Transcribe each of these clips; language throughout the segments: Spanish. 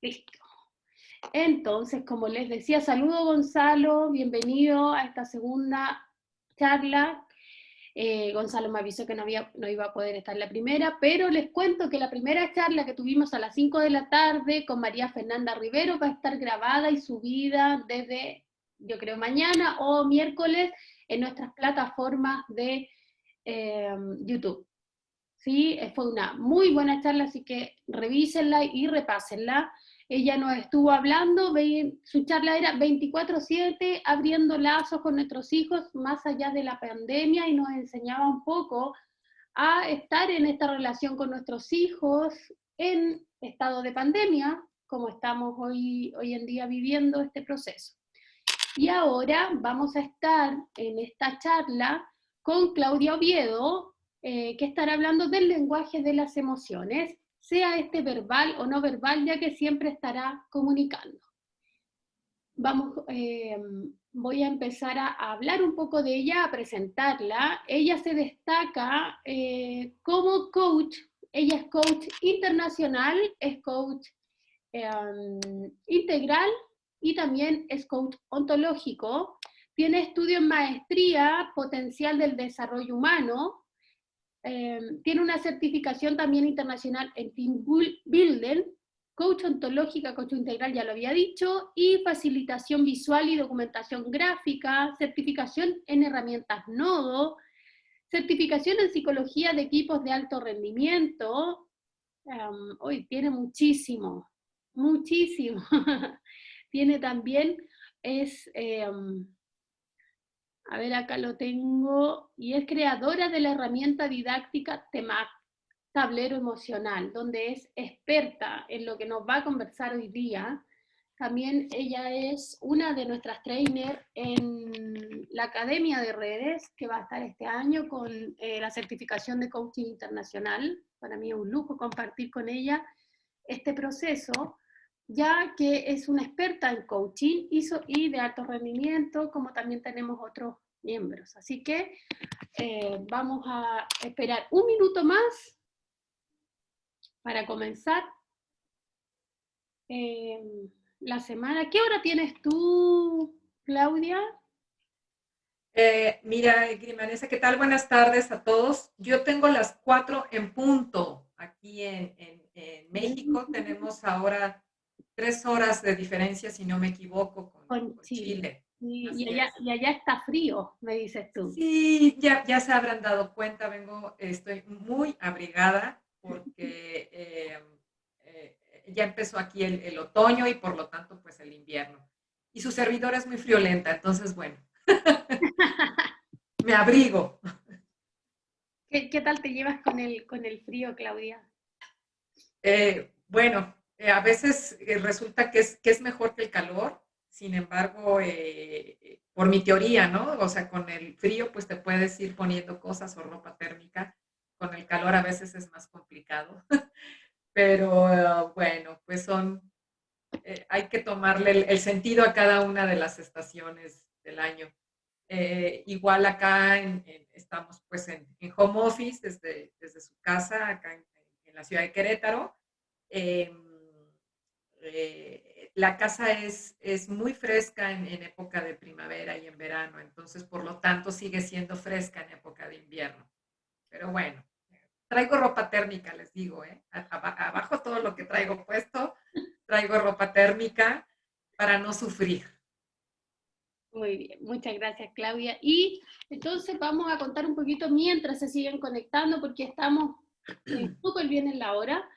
Listo. Entonces, como les decía, saludo Gonzalo, bienvenido a esta segunda charla. Gonzalo me avisó que no iba a poder estar la primera, pero les cuento que la primera charla que tuvimos a las 5 de la tarde con María Fernanda Rivero va a estar grabada y subida desde, yo creo, mañana o miércoles en nuestras plataformas de YouTube. ¿Sí? Fue una muy buena charla, así que revísenla y repásenla. Ella nos estuvo hablando, su charla era 24/7, abriendo lazos con nuestros hijos más allá de la pandemia, y nos enseñaba un poco a estar en esta relación con nuestros hijos en estado de pandemia, como estamos hoy en día viviendo este proceso. Y ahora vamos a estar en esta charla con Claudia Oviedo, que estará hablando del lenguaje de las emociones, sea este verbal o no verbal, ya que siempre estará comunicando. Voy a empezar a hablar un poco de ella, a presentarla. Ella se destaca como coach. Ella es coach internacional, es coach integral y también es coach ontológico. Tiene estudio en maestría potencial del desarrollo humano. Tiene una certificación también internacional en Team Building, coach ontológica, coach integral, ya lo había dicho, y facilitación visual y documentación gráfica, certificación en herramientas Nodo, certificación en psicología de equipos de alto rendimiento. Hoy tiene muchísimo, muchísimo. Tiene también, a ver, acá lo tengo, y es creadora de la herramienta didáctica TEMAC, tablero emocional, donde es experta en lo que nos va a conversar hoy día. También ella es una de nuestras trainers en la Academia de Redes, que va a estar este año con la certificación de coaching internacional. Para mí es un lujo compartir con ella este proceso, ya que es una experta en coaching y de alto rendimiento, como también tenemos otros miembros. Así que vamos a esperar un minuto más para comenzar la semana. ¿Qué hora tienes tú, Claudia? Mira, Grimanesa, ¿qué tal? Buenas tardes a todos. Yo tengo las 4 en punto aquí en México. Tenemos ahora 3 horas de diferencia, si no me equivoco, Con con Chile. Chile. Así es. Y allá está frío, me dices tú. Sí, ya se habrán dado cuenta, estoy muy abrigada porque ya empezó aquí el otoño y por lo tanto pues el invierno. Y su servidora es muy friolenta, entonces bueno, me abrigo. ¿Qué tal te llevas con el frío, Claudia? Bueno, a veces resulta que es mejor que el calor, sin embargo, por mi teoría, ¿no? O sea, con el frío pues te puedes ir poniendo cosas o ropa térmica, con el calor a veces es más complicado, pero bueno, pues hay que tomarle el sentido a cada una de las estaciones del año. Igual acá estamos pues en home office desde su casa, acá en la ciudad de Querétaro. Eh, la casa es muy fresca en época de primavera y en verano, entonces por lo tanto sigue siendo fresca en época de invierno. Pero bueno, traigo ropa térmica, les digo, ¿eh? Abajo todo lo que traigo puesto, traigo ropa térmica para no sufrir. Muy bien, muchas gracias, Claudia. Y entonces vamos a contar un poquito mientras se siguen conectando, porque estamos súper bien en la hora.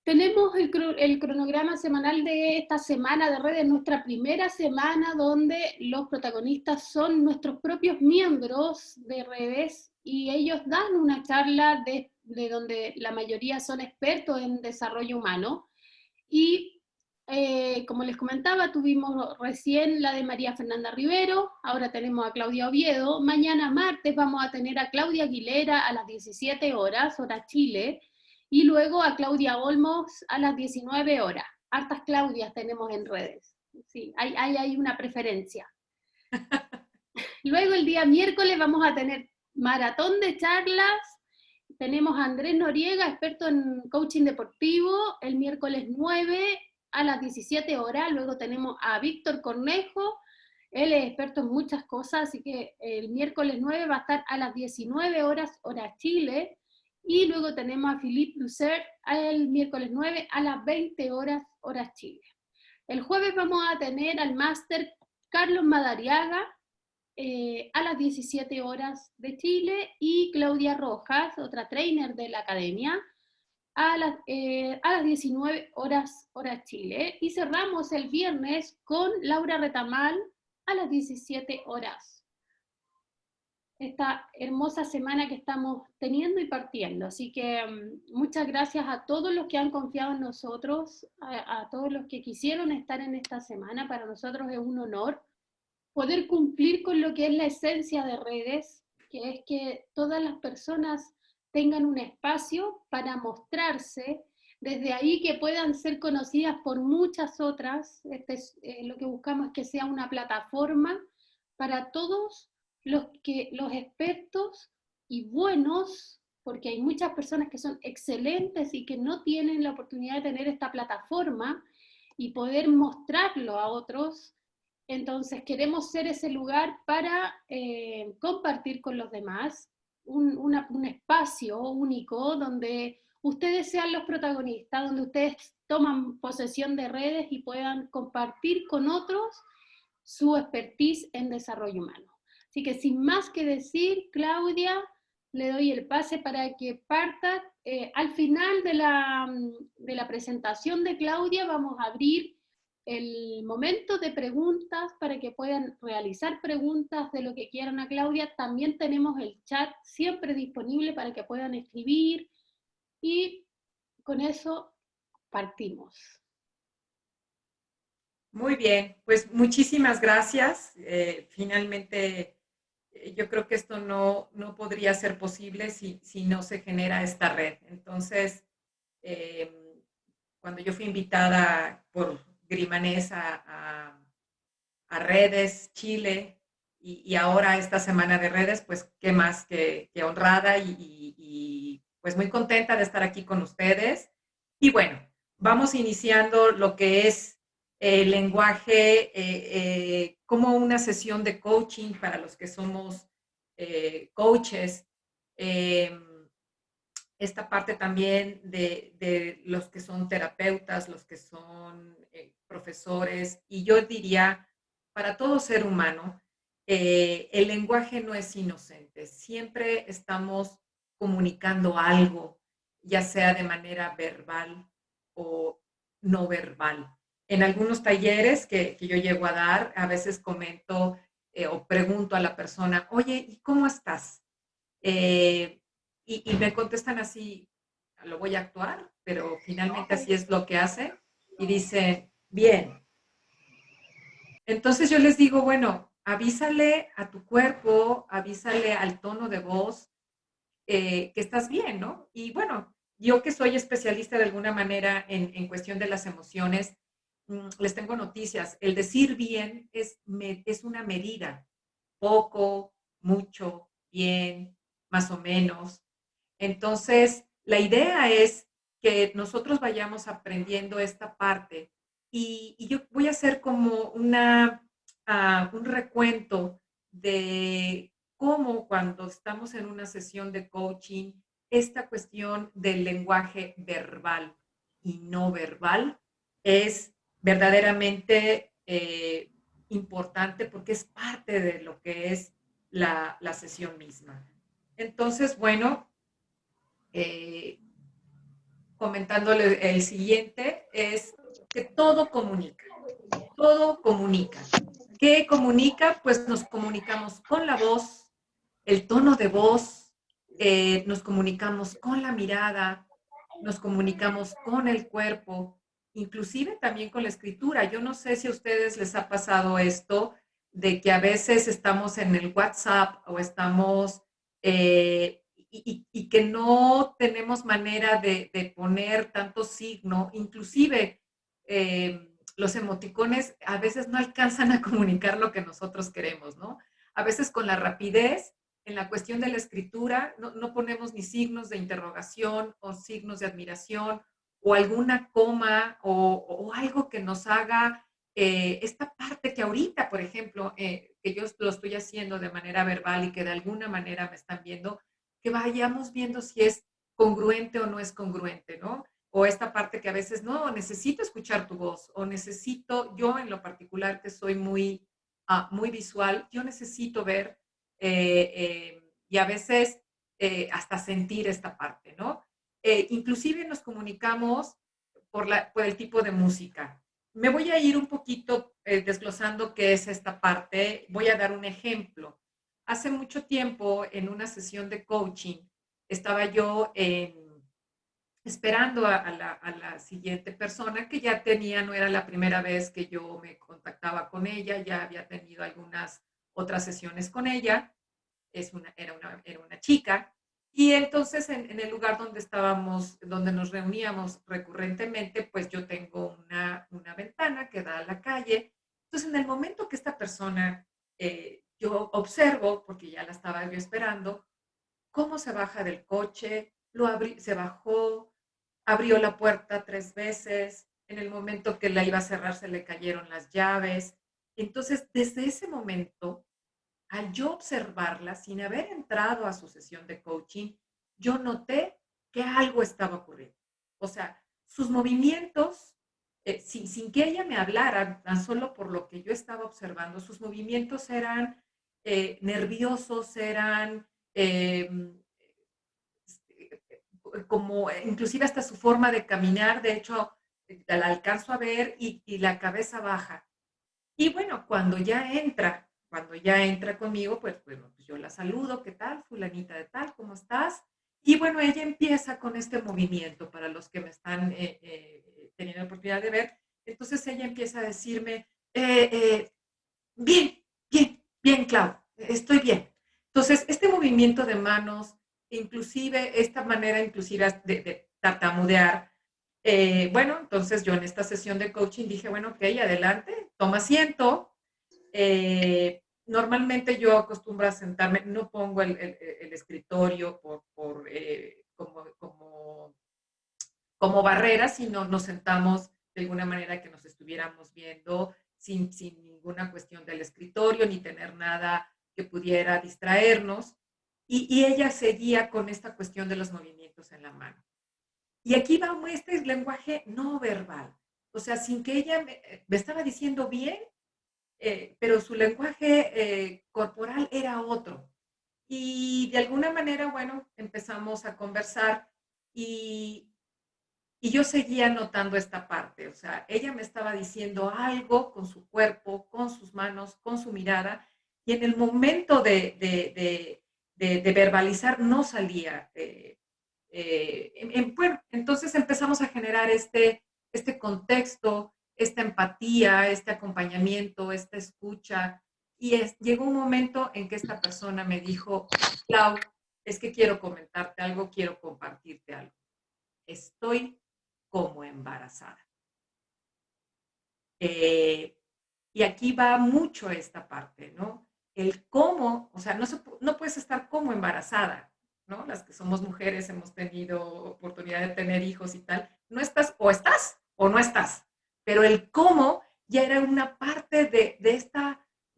Tenemos el cronograma semanal de esta semana de redes, nuestra primera semana donde los protagonistas son nuestros propios miembros de redes, y ellos dan una charla de donde la mayoría son expertos en desarrollo humano. Y como les comentaba, tuvimos recién la de María Fernanda Rivero, ahora tenemos a Claudia Oviedo, mañana martes vamos a tener a Claudia Aguilera a las 17 horas, hora Chile, y luego a Claudia Olmos a las 19 horas. Hartas Claudias tenemos en redes. Sí, hay una preferencia. Luego el día miércoles vamos a tener maratón de charlas. Tenemos a Andrés Noriega, experto en coaching deportivo, el miércoles 9. a las 17 horas. Luego tenemos a Víctor Cornejo, él es experto en muchas cosas, así que el miércoles 9 va a estar a las 19 horas, hora Chile. Y luego tenemos a Philippe Lucer el miércoles 9 a las 20 horas, hora Chile. El jueves vamos a tener al máster Carlos Madariaga a las 17 horas de Chile, y Claudia Rojas, otra trainer de la academia, a las 19 horas, hora Chile. Y cerramos el viernes con Laura Retamal a las 17 horas. Esta hermosa semana que estamos teniendo y partiendo. Así que muchas gracias a todos los que han confiado en nosotros, a todos los que quisieron estar en esta semana. Para nosotros es un honor poder cumplir con lo que es la esencia de redes, que es que todas las personas tengan un espacio para mostrarse, desde ahí que puedan ser conocidas por muchas otras. Lo que buscamos es que sea una plataforma para todos los expertos y buenos, porque hay muchas personas que son excelentes y que no tienen la oportunidad de tener esta plataforma y poder mostrarlo a otros. Entonces queremos ser ese lugar para compartir con los demás, un espacio único donde ustedes sean los protagonistas, donde ustedes toman posesión de redes y puedan compartir con otros su expertise en desarrollo humano. Así que sin más que decir, Claudia, le doy el pase para que parta. Al final de la presentación de Claudia vamos a abrir el momento de preguntas para que puedan realizar preguntas de lo que quieran a Claudia. También tenemos el chat siempre disponible para que puedan escribir, y con eso partimos. Muy bien, pues muchísimas gracias. Finalmente, yo creo que esto no podría ser posible si no se genera esta red. Entonces, cuando yo fui invitada por Grimanés a Redes Chile y ahora esta semana de redes, pues qué más que honrada y pues muy contenta de estar aquí con ustedes. Y bueno, vamos iniciando lo que es el lenguaje como una sesión de coaching para los que somos coaches. Esta parte también de los que son terapeutas, los que son profesores, y yo diría, para todo ser humano, el lenguaje no es inocente. Siempre estamos comunicando algo, ya sea de manera verbal o no verbal. En algunos talleres que yo llego a dar, a veces comento o pregunto a la persona, oye, ¿y cómo estás? Y me contestan así, lo voy a actuar, pero finalmente así es lo que hace. Y dicen, bien. Entonces yo les digo, bueno, avísale a tu cuerpo, avísale al tono de voz que estás bien, ¿no? Y bueno, yo que soy especialista de alguna manera en cuestión de las emociones, les tengo noticias. El decir bien es una medida, poco, mucho, bien, más o menos. Entonces, la idea es que nosotros vayamos aprendiendo esta parte y yo voy a hacer como un recuento de cómo cuando estamos en una sesión de coaching, esta cuestión del lenguaje verbal y no verbal es verdaderamente importante porque es parte de lo que es la sesión misma. Entonces, bueno, comentándole el siguiente, es que todo comunica, todo comunica. ¿Qué comunica? Pues nos comunicamos con la voz, el tono de voz, nos comunicamos con la mirada, nos comunicamos con el cuerpo, inclusive también con la escritura. Yo no sé si a ustedes les ha pasado esto, de que a veces estamos en el WhatsApp o estamos y que no tenemos manera de poner tanto signo, inclusive los emoticones a veces no alcanzan a comunicar lo que nosotros queremos, ¿no? A veces con la rapidez, en la cuestión de la escritura, no ponemos ni signos de interrogación o signos de admiración o alguna coma o algo que nos haga esta parte que ahorita, por ejemplo, que yo lo estoy haciendo de manera verbal y que de alguna manera me están viendo, que vayamos viendo si es congruente o no es congruente, ¿no? O esta parte que a veces, no, necesito escuchar tu voz, o necesito, yo en lo particular que soy muy visual, yo necesito ver y a veces hasta sentir esta parte, ¿no? Inclusive nos comunicamos por el tipo de música. Me voy a ir un poquito desglosando qué es esta parte. Voy a dar un ejemplo. Hace mucho tiempo, en una sesión de coaching, estaba yo esperando a la siguiente persona que ya tenía, no era la primera vez que yo me contactaba con ella, ya había tenido algunas otras sesiones con ella, era una chica, y entonces en el lugar donde estábamos, donde nos reuníamos recurrentemente, pues yo tengo una ventana que da a la calle. Entonces en el momento que esta persona, yo observo, porque ya la estaba yo esperando, cómo se baja del coche, se bajó, abrió la puerta 3 veces, en el momento que la iba a cerrar se le cayeron las llaves. Entonces, desde ese momento, al yo observarla, sin haber entrado a su sesión de coaching, yo noté que algo estaba ocurriendo. O sea, sus movimientos, sin que ella me hablara, tan solo por lo que yo estaba observando, sus movimientos eran nerviosos, eran eh, como inclusive hasta su forma de caminar, de hecho, la alcanzo a ver y la cabeza baja. Y bueno, cuando ya entra conmigo, pues bueno, pues yo la saludo, ¿qué tal? Fulanita de tal, ¿cómo estás? Y bueno, ella empieza con este movimiento para los que me están teniendo la oportunidad de ver. Entonces ella empieza a decirme, eh, eh, bien, bien, Clau, estoy bien. Entonces, este movimiento de manos, inclusive esta manera inclusive de tartamudear, bueno, entonces yo en esta sesión de coaching dije, bueno, ok, adelante, toma asiento. Normalmente yo acostumbro a sentarme, no pongo el escritorio como barrera, sino nos sentamos de alguna manera que nos estuviéramos viendo sin ninguna cuestión del escritorio, ni tener nada que pudiera distraernos. Y ella seguía con esta cuestión de los movimientos en la mano. Y aquí va este lenguaje no verbal. O sea, sin que ella me estaba diciendo bien, pero su lenguaje corporal era otro. Y de alguna manera, bueno, empezamos a conversar y y yo seguía notando esta parte, o sea, ella me estaba diciendo algo con su cuerpo, con sus manos, con su mirada, y en el momento de verbalizar no salía. Bueno, entonces empezamos a generar este contexto, esta empatía, este acompañamiento, esta escucha, y llegó un momento en que esta persona me dijo, Clau, es que quiero comentarte algo, quiero compartirte algo. Estoy como embarazada. Eh, y aquí va mucho esta parte, ¿no? El cómo, o sea, no puedes estar como embarazada, ¿no? Las que somos mujeres hemos tenido oportunidad de tener hijos y tal, no estás o no estás, pero el cómo ya era una parte de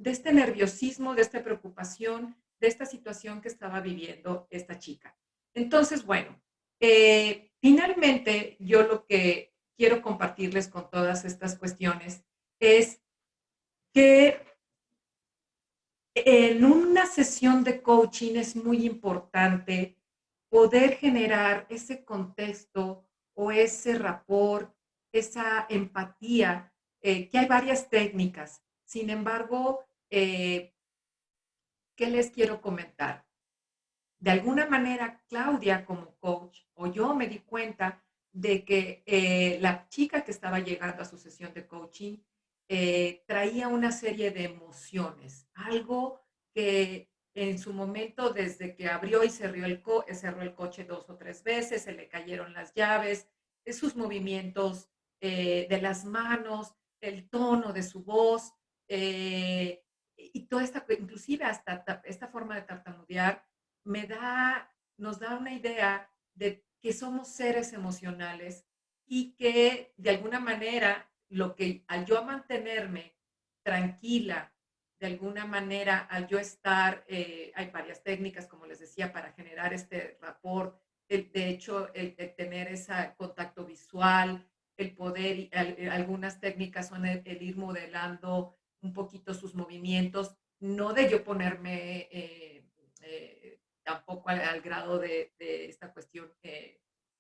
este nerviosismo, de esta preocupación, de esta situación que estaba viviendo esta chica. Entonces, bueno, finalmente yo lo que quiero compartirles con todas estas cuestiones es que en una sesión de coaching es muy importante poder generar ese contexto o ese rapport, esa empatía, que hay varias técnicas. Sin embargo, ¿qué les quiero comentar? De alguna manera, Claudia como coach o yo me di cuenta de que la chica que estaba llegando a su sesión de coaching traía una serie de emociones, algo que en su momento, desde que abrió y cerró el coche 2 o 3 veces, se le cayeron las llaves, sus movimientos de las manos, el tono de su voz, y toda esta, inclusive hasta esta forma de tartamudear, nos da una idea de que somos seres emocionales y que de alguna manera al yo mantenerme tranquila, de alguna manera al yo estar, hay varias técnicas, como les decía, para generar este rapport, de hecho, el tener ese contacto visual, el poder, algunas técnicas son el ir modelando un poquito sus movimientos, no de yo ponerme tampoco al grado de esta cuestión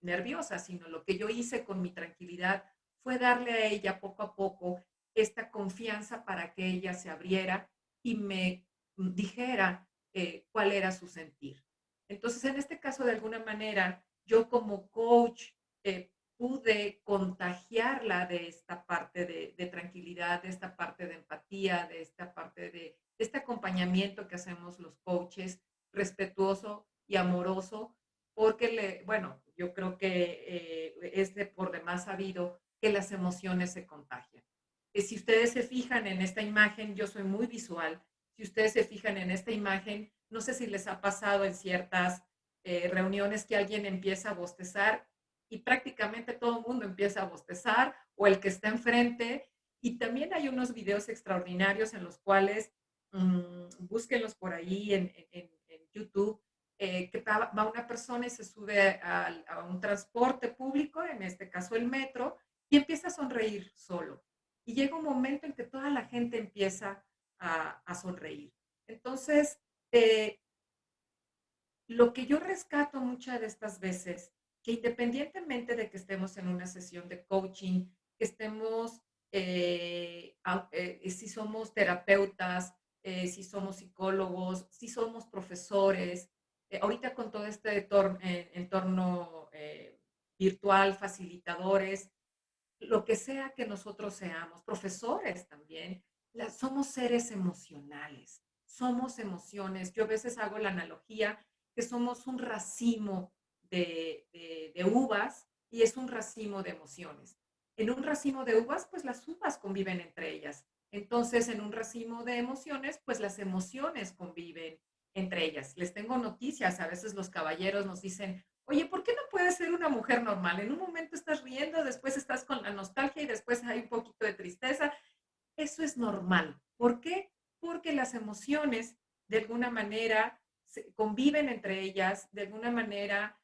nerviosa, sino lo que yo hice con mi tranquilidad fue darle a ella poco a poco esta confianza para que ella se abriera y me dijera cuál era su sentir. Entonces, en este caso, de alguna manera, yo como coach pude contagiarla de esta parte de tranquilidad, de esta parte de empatía, de esta parte de este acompañamiento que hacemos los coaches, respetuoso y amoroso, porque, bueno, yo creo que es de por demás sabido que las emociones se contagian. Si ustedes se fijan en esta imagen, yo soy muy visual, si ustedes se fijan en esta imagen, no sé si les ha pasado en ciertas reuniones que alguien empieza a bostezar y prácticamente todo el mundo empieza a bostezar o el que está enfrente. Y también hay unos videos extraordinarios en los cuales, búsquenlos por ahí en YouTube, que va una persona y se sube a un transporte público, en este caso el metro, y empieza a sonreír solo. Y llega un momento en que toda la gente empieza a sonreír. Entonces, eh, lo que yo rescato muchas de estas veces, que independientemente de que estemos en una sesión de coaching, que estemos, si somos terapeutas, si somos psicólogos, si somos profesores, ahorita con todo este entorno virtual, facilitadores, lo que sea que nosotros seamos, profesores también, somos seres emocionales, somos emociones. Yo a veces hago la analogía que somos un racimo de uvas y es un racimo de emociones. En un racimo de uvas, pues las uvas conviven entre ellas. Entonces, en un racimo de emociones, pues las emociones conviven entre ellas. Les tengo noticias, a veces los caballeros nos dicen, oye, ¿por qué no puedes ser una mujer normal? En un momento estás riendo, después estás con la nostalgia y después hay un poquito de tristeza. Eso es normal. ¿Por qué? Porque las emociones, de alguna manera, conviven entre ellas, de alguna manera,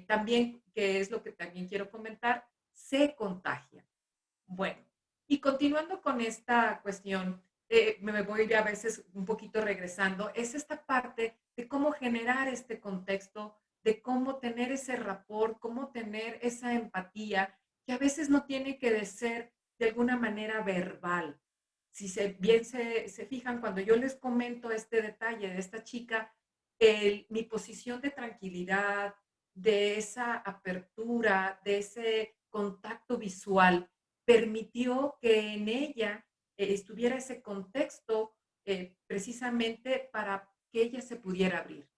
también, que es lo que también quiero comentar, se contagian. Bueno, y continuando con esta cuestión, me voy a veces un poquito regresando, es esta parte de cómo generar este contexto, de cómo tener ese rapport, cómo tener esa empatía, que a veces no tiene que ser de alguna manera verbal. Si bien se fijan, cuando yo les comento este detalle de esta chica, mi posición de tranquilidad, de esa apertura, de ese contacto visual, permitió que en ella estuviera ese contexto precisamente para que ella se pudiera abrir.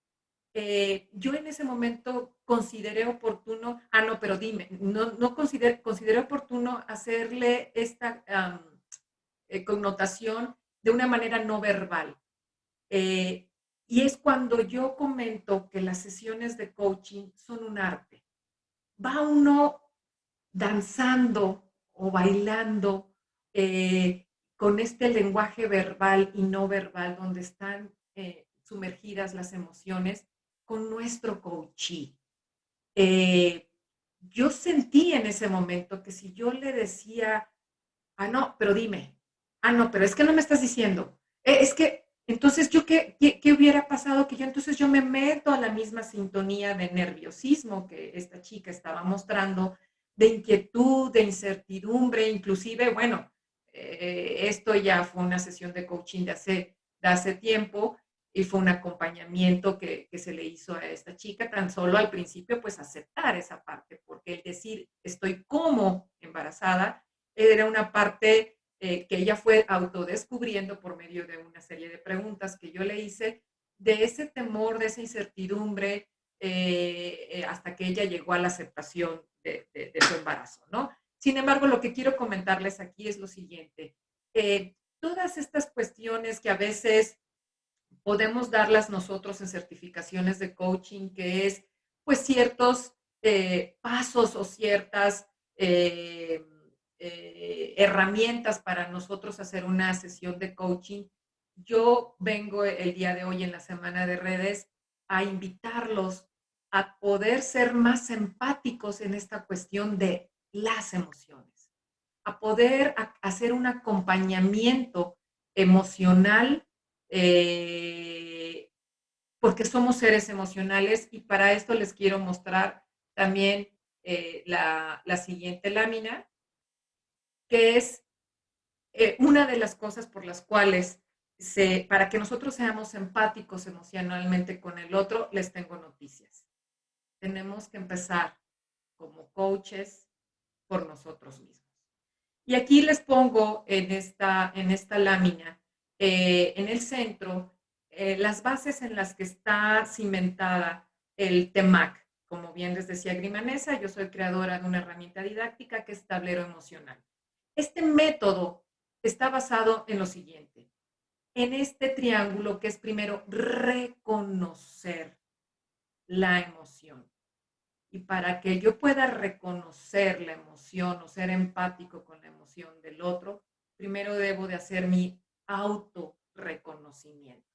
Yo en ese momento consideré oportuno, no, pero dime, no consideré oportuno hacerle esta connotación de una manera no verbal. Eh, y es cuando yo comento que las sesiones de coaching son un arte. Va uno danzando o bailando con este lenguaje verbal y no verbal donde están sumergidas las emociones con nuestro coachee. Yo sentí en ese momento que si yo le decía, no, pero dime, no, pero es que no me estás diciendo, es que, entonces yo, ¿qué hubiera pasado? Que yo me meto a la misma sintonía de nerviosismo que esta chica estaba mostrando, de inquietud, de incertidumbre, inclusive, bueno, esto ya fue una sesión de coaching de hace tiempo y fue un acompañamiento que se le hizo a esta chica, tan solo al principio, pues aceptar esa parte, porque el decir estoy como embarazada era una parte que ella fue autodescubriendo por medio de una serie de preguntas que yo le hice, de ese temor, de esa incertidumbre, hasta que ella llegó a la aceptación de su embarazo, ¿no? Sin embargo, lo que quiero comentarles aquí es lo siguiente. Todas estas cuestiones que a veces podemos darlas nosotros en certificaciones de coaching, que es pues ciertos pasos o ciertas herramientas para nosotros hacer una sesión de coaching. Yo vengo el día de hoy en la semana de redes a invitarlos a poder ser más empáticos en esta cuestión de las emociones, a poder hacer un acompañamiento emocional, porque somos seres emocionales, y para esto les quiero mostrar también la siguiente lámina, que es una de las cosas por las cuales, para que nosotros seamos empáticos emocionalmente con el otro, les tengo noticias. Tenemos que empezar como coaches por nosotros mismos. Y aquí les pongo en esta lámina, en el centro, las bases en las que está cimentada el TEMAC. Como bien les decía Grimanesa, yo soy creadora de una herramienta didáctica que es tablero emocional. Este método está basado en lo siguiente, en este triángulo que es primero reconocer la emoción. Y para que yo pueda reconocer la emoción o ser empático con la emoción del otro, primero debo de hacer mi autorreconocimiento.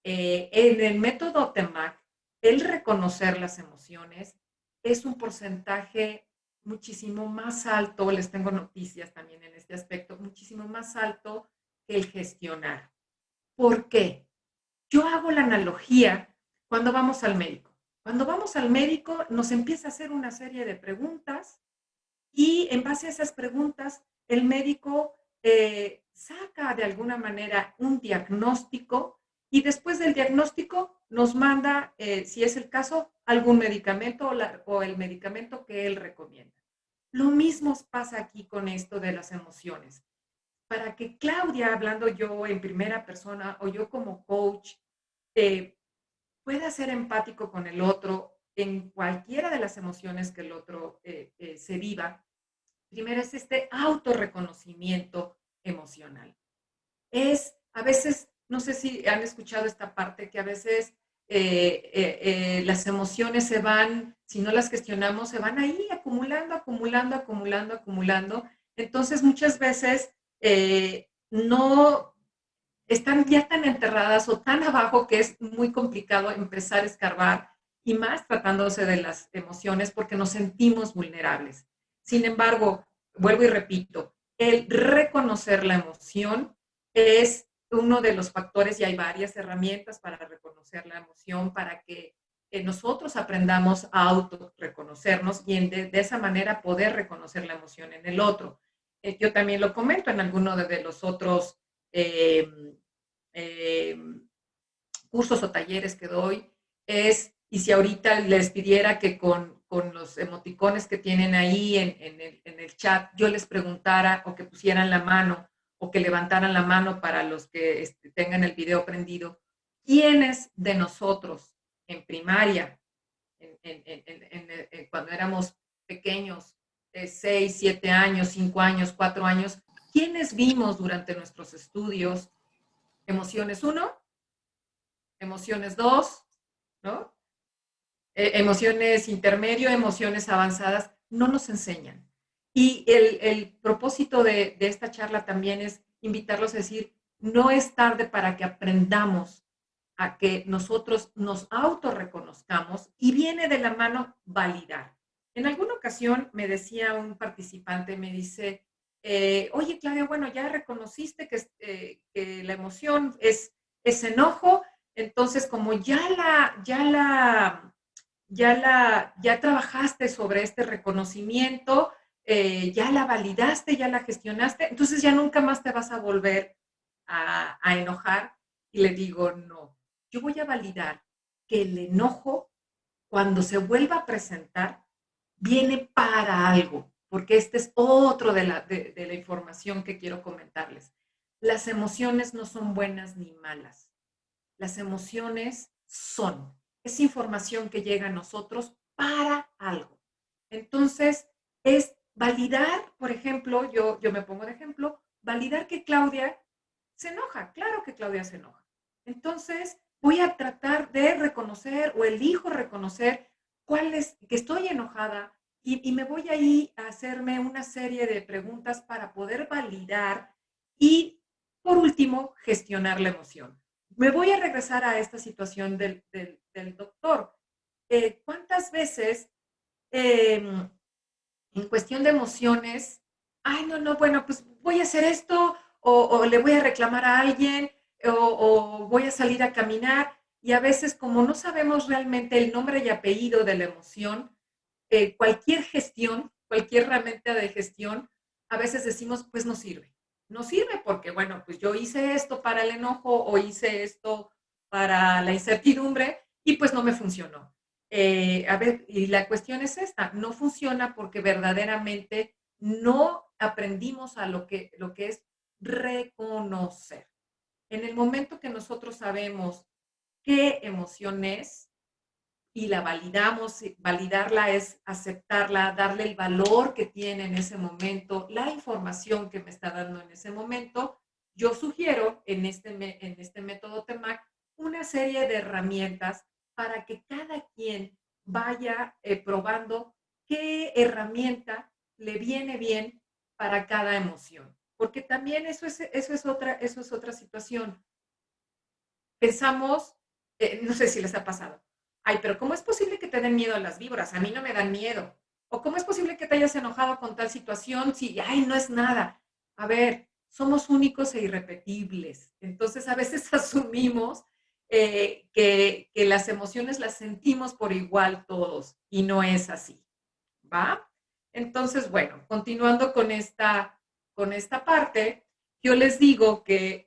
En el método TEMAC, el reconocer las emociones es un porcentaje muchísimo más alto, les tengo noticias también en este aspecto, muchísimo más alto que el gestionar. ¿Por qué? Yo hago la analogía cuando vamos al médico. Cuando vamos al médico nos empieza a hacer una serie de preguntas y en base a esas preguntas el médico saca de alguna manera un diagnóstico y después del diagnóstico nos manda, si es el caso, algún medicamento o el medicamento que él recomienda. Lo mismo pasa aquí con esto de las emociones. Para que Claudia, hablando yo en primera persona o yo como coach, pueda ser empático con el otro en cualquiera de las emociones que el otro se viva, primero es este autorreconocimiento emocional. A veces, no sé si han escuchado esta parte, que a veces las emociones se van, si no las gestionamos, se van ahí acumulando, acumulando, acumulando, acumulando. Entonces, muchas veces no están ya tan enterradas o tan abajo que es muy complicado empezar a escarbar, y más tratándose de las emociones porque nos sentimos vulnerables. Sin embargo, vuelvo y repito, el reconocer la emoción es uno de los factores, y hay varias herramientas para reconocer la emoción, para que nosotros aprendamos a autorreconocernos y de esa manera poder reconocer la emoción en el otro. Yo también lo comento en alguno de los otros eh, eh, cursos o talleres que doy, y si ahorita les pidiera que con los emoticones que tienen ahí en el chat, yo les preguntara o que pusieran la mano o que levantaran la mano para los que tengan el video prendido, ¿quiénes de nosotros en primaria, cuando éramos pequeños, 6, 7 años, 5 años, 4 años, quiénes vimos durante nuestros estudios emociones 1, emociones 2, ¿no? Emociones intermedio, emociones avanzadas, no nos enseñan? Y el propósito de esta charla también es invitarlos a decir, no es tarde para que aprendamos a que nosotros nos autorreconozcamos, y viene de la mano validar. En alguna ocasión me decía un participante, me dice, oye Claudia, bueno, ya reconociste que la emoción es enojo, entonces como ya trabajaste sobre este reconocimiento, ya la validaste, ya la gestionaste, entonces ya nunca más te vas a volver a enojar. Y le digo, no, yo voy a validar que el enojo, cuando se vuelva a presentar, viene para algo, porque este es otro de la información que quiero comentarles. Las emociones no son buenas ni malas. Las emociones es información que llega a nosotros para algo. Entonces, es validar, por ejemplo, yo me pongo de ejemplo, validar que Claudia se enoja. Claro que Claudia se enoja. Entonces, voy a tratar de reconocer, o elijo reconocer, cuál es, que estoy enojada, y me voy ahí a hacerme una serie de preguntas para poder validar y, por último, gestionar la emoción. Me voy a regresar a esta situación del doctor. ¿Cuántas veces en cuestión de emociones, ay, no, no, bueno, pues voy a hacer esto o le voy a reclamar a alguien o voy a salir a caminar y a veces como no sabemos realmente el nombre y apellido de la emoción, cualquier gestión, cualquier herramienta de gestión, a veces decimos, pues no sirve. No sirve porque, bueno, pues yo hice esto para el enojo o hice esto para la incertidumbre y pues no me funcionó. A ver, y la cuestión es esta, no funciona porque verdaderamente no aprendimos a lo que es reconocer. En el momento que nosotros sabemos qué emoción es, y la validamos, validarla es aceptarla, darle el valor que tiene en ese momento, la información que me está dando en ese momento. Yo sugiero en este método TEMAC una serie de herramientas para que cada quien vaya probando qué herramienta le viene bien para cada emoción. Porque también eso es otra situación. Pensamos, no sé si les ha pasado, ay, pero ¿cómo es posible que te den miedo las víboras? A mí no me dan miedo. O ¿cómo es posible que te hayas enojado con tal situación si, ay, no es nada? A ver, somos únicos e irrepetibles. Entonces a veces asumimos que las emociones las sentimos por igual todos y no es así, ¿va? Entonces, bueno, continuando con esta parte, yo les digo que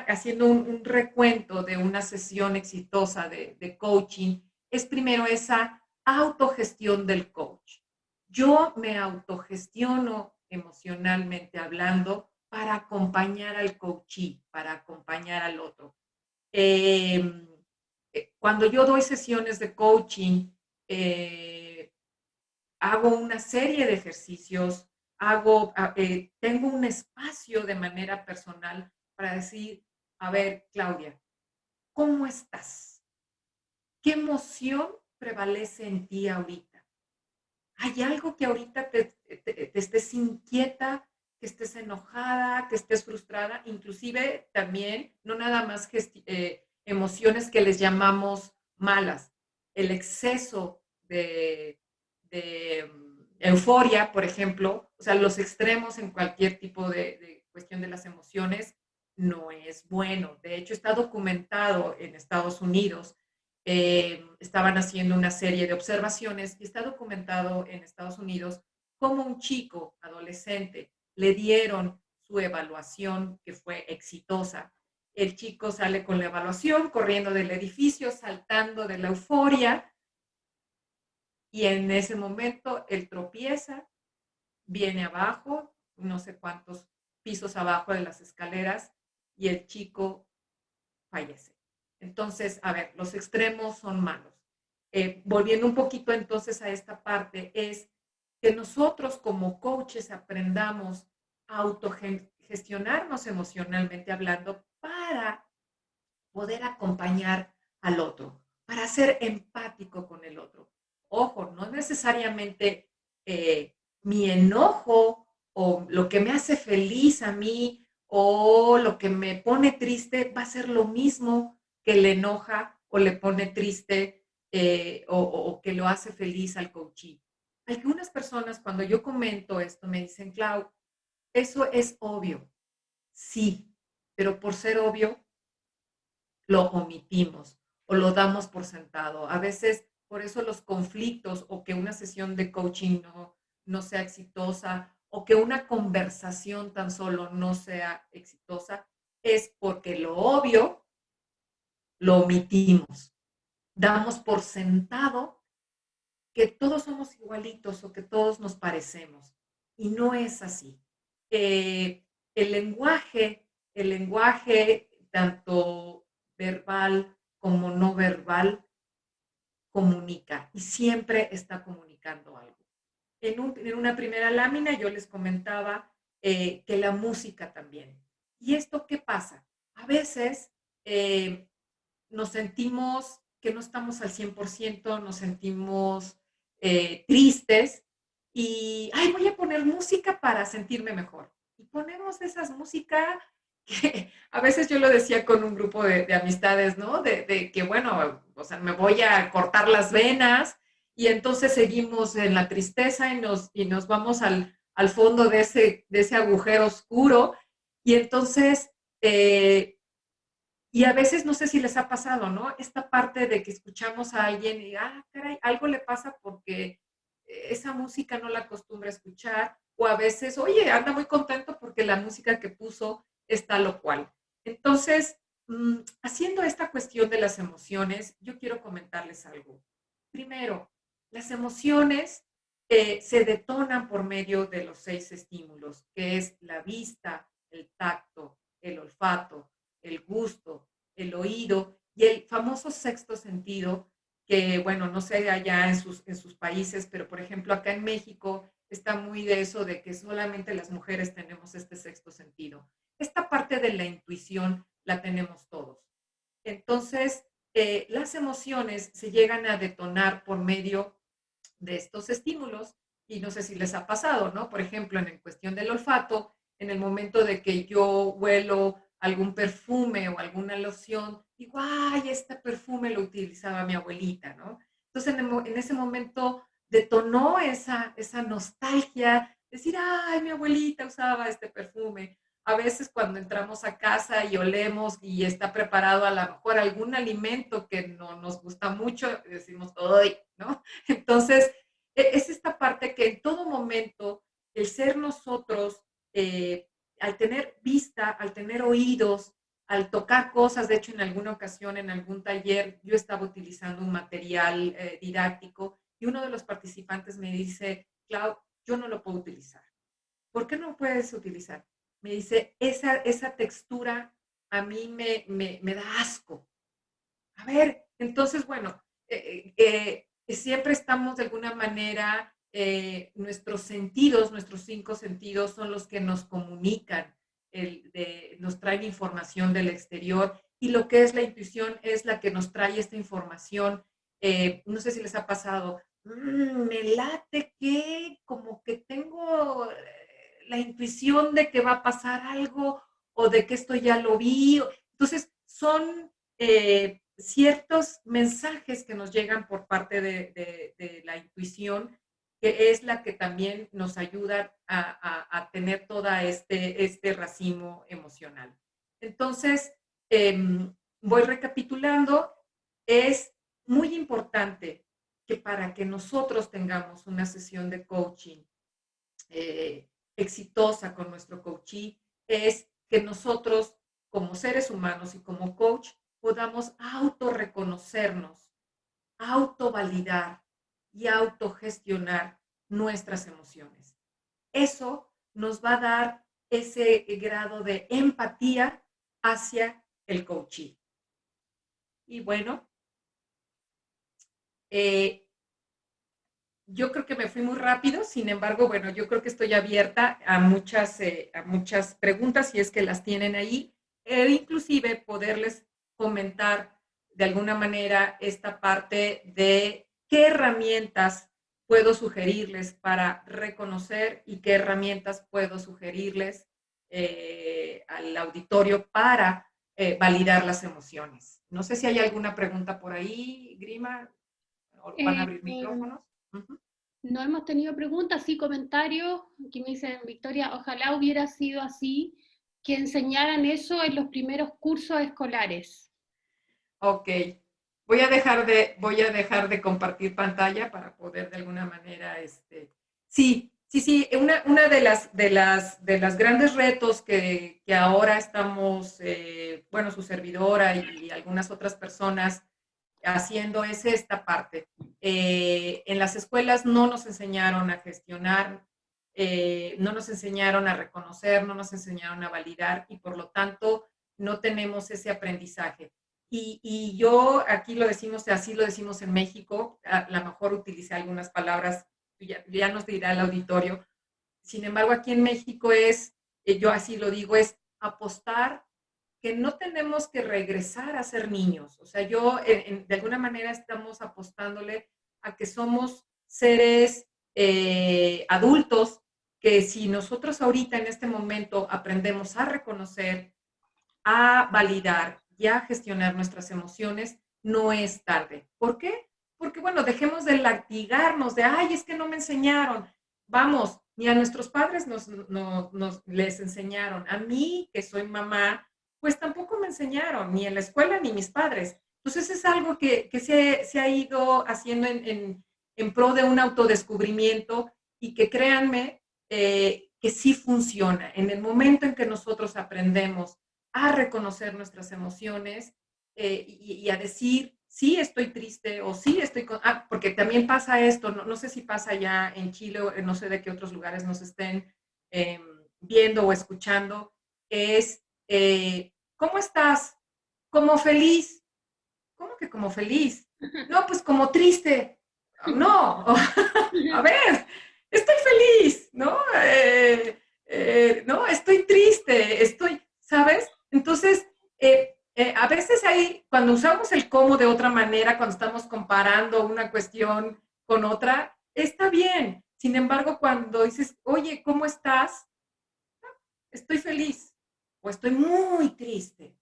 haciendo un recuento de una sesión exitosa de coaching, es primero esa autogestión del coach. Yo me autogestiono emocionalmente hablando para acompañar al coachee, para acompañar al otro. Eh, Cuando yo doy sesiones de coaching, eh, hago una serie de ejercicios, tengo un espacio de manera personal para decir, a ver, Claudia, ¿cómo estás? ¿Qué emoción prevalece en ti ahorita? ¿Hay algo que ahorita te estés inquieta, que estés enojada, que estés frustrada? Inclusive también, no nada más emociones que les llamamos malas, el exceso de euforia, por ejemplo, o sea, los extremos en cualquier tipo de cuestión de las emociones no es bueno. De hecho, está documentado en Estados Unidos, estaban haciendo una serie de observaciones y está documentado en Estados Unidos cómo un chico adolescente le dieron su evaluación que fue exitosa. El chico sale con la evaluación, corriendo del edificio, saltando de la euforia y en ese momento él tropieza, viene abajo, no sé cuántos pisos abajo de las escaleras y el chico fallece. Entonces, a ver, los extremos son malos. Volviendo un poquito entonces a esta parte, es que nosotros como coaches aprendamos a autogestionarnos emocionalmente hablando para poder acompañar al otro, para ser empático con el otro. Ojo, no necesariamente mi enojo o lo que me hace feliz a mí o lo que me pone triste va a ser lo mismo que le enoja o le pone triste o que lo hace feliz al coachee. Algunas personas cuando yo comento esto me dicen, Clau, eso es obvio. Sí, pero por ser obvio lo omitimos o lo damos por sentado. A veces, por eso los conflictos o que una sesión de coaching no sea exitosa o que una conversación tan solo no sea exitosa, es porque lo obvio lo omitimos. Damos por sentado que todos somos igualitos o que todos nos parecemos. Y no es así. Eh, el lenguaje tanto verbal como no verbal comunica y siempre está comunicando algo. En una primera lámina yo les comentaba que la música también. ¿Y esto qué pasa? A veces nos sentimos que no estamos al 100%, nos sentimos tristes y, ay, voy a poner música para sentirme mejor. Y ponemos esas músicas que a veces yo lo decía con un grupo de amistades, ¿no? De que, bueno, o sea, me voy a cortar las venas y entonces seguimos en la tristeza y nos vamos al fondo de ese agujero oscuro y entonces, y a veces no sé si les ha pasado, ¿no? Esta parte de que escuchamos a alguien y, ah, caray, algo le pasa porque esa música no la acostumbra a escuchar, o a veces, oye, anda muy contento porque la música que puso está lo cual. Entonces, haciendo esta cuestión de las emociones, yo quiero comentarles algo. Primero, las emociones se detonan por medio de los 6 estímulos, que es la vista, el tacto, el olfato, el gusto, el oído y el famoso sexto sentido, que bueno, no sé allá en sus países, pero por ejemplo acá en México está muy de eso de que solamente las mujeres tenemos este sexto sentido. Esta parte de la intuición la tenemos todos. Entonces, las emociones se llegan a detonar por medio de estos estímulos y no sé si les ha pasado, ¿no? Por ejemplo, en cuestión del olfato, en el momento de que yo huelo algún perfume o alguna loción, digo, ay, este perfume lo utilizaba mi abuelita, ¿no? Entonces, en ese momento detonó esa nostalgia, decir, ay, mi abuelita usaba este perfume. A veces cuando entramos a casa y olemos y está preparado a lo mejor algún alimento que no nos gusta mucho, decimos, ¡ay! ¿No? Entonces, es esta parte que en todo momento el ser nosotros, al tener vista, al tener oídos, al tocar cosas, de hecho en alguna ocasión, en algún taller, yo estaba utilizando un material didáctico y uno de los participantes me dice, Clau, yo no lo puedo utilizar. ¿Por qué no lo puedes utilizar? Me dice, esa textura a mí me da asco. A ver, entonces, bueno, siempre estamos de alguna manera, nuestros sentidos, nuestros 5 sentidos son los que nos comunican, nos traen información del exterior y lo que es la intuición es la que nos trae esta información. No sé si les ha pasado, me late que como que tengo la intuición de que va a pasar algo o de que esto ya lo vi. Entonces, son ciertos mensajes que nos llegan por parte de la intuición, que es la que también nos ayuda a tener toda este racimo emocional. Entonces, voy recapitulando, es muy importante que para que nosotros tengamos una sesión de coaching exitosa con nuestro coachee, es que nosotros como seres humanos y como coach podamos autorreconocernos, autovalidar y autogestionar nuestras emociones. Eso nos va a dar ese grado de empatía hacia el coachee. Y bueno, yo creo que me fui muy rápido, sin embargo, bueno, yo creo que estoy abierta a muchas preguntas si es que las tienen ahí, e inclusive poderles comentar de alguna manera esta parte de qué herramientas puedo sugerirles para reconocer y qué herramientas puedo sugerirles al auditorio para validar las emociones. No sé si hay alguna pregunta por ahí, Grima, o van a Eh, abrir micrófonos. Uh-huh. no hemos tenido preguntas, sí comentarios. Aquí me dicen, Victoria, ojalá hubiera sido así, que enseñaran eso en los primeros cursos escolares. Ok, voy a dejar de compartir pantalla para poder de alguna manera, sí, una de las grandes retos que ahora estamos, bueno, su servidora y algunas otras personas haciendo es esta parte. En las escuelas no nos enseñaron a gestionar, no nos enseñaron a reconocer, no nos enseñaron a validar y por lo tanto no tenemos ese aprendizaje. Y yo aquí lo decimos, así lo decimos en México, a lo mejor utilicé algunas palabras, ya nos dirá el auditorio. Sin embargo, aquí en México es, yo así lo digo, es apostar que no tenemos que regresar a ser niños. O sea, de alguna manera estamos apostándole a que somos seres adultos, que si nosotros ahorita en este momento aprendemos a reconocer, a validar y a gestionar nuestras emociones, no es tarde. ¿Por qué? Porque, bueno, dejemos de latigarnos, de, ay, es que no me enseñaron. Vamos, ni a nuestros padres nos les enseñaron. A mí, que soy mamá, pues tampoco me enseñaron, ni en la escuela ni mis padres. Entonces es algo que se ha ido haciendo en pro de un autodescubrimiento y que créanme que sí funciona. En el momento en que nosotros aprendemos a reconocer nuestras emociones y a decir, sí estoy triste o sí estoy porque también pasa esto, no sé si pasa ya en Chile o no sé de qué otros lugares nos estén viendo o escuchando, es, ¿cómo estás? Como feliz. ¿Cómo que como feliz? No, pues como triste. No, a ver, estoy feliz, ¿no? No, estoy triste, ¿sabes? Entonces, a veces ahí, cuando usamos el cómo de otra manera, cuando estamos comparando una cuestión con otra, está bien. Sin embargo, cuando dices, oye, ¿cómo estás? Estoy feliz o estoy muy triste,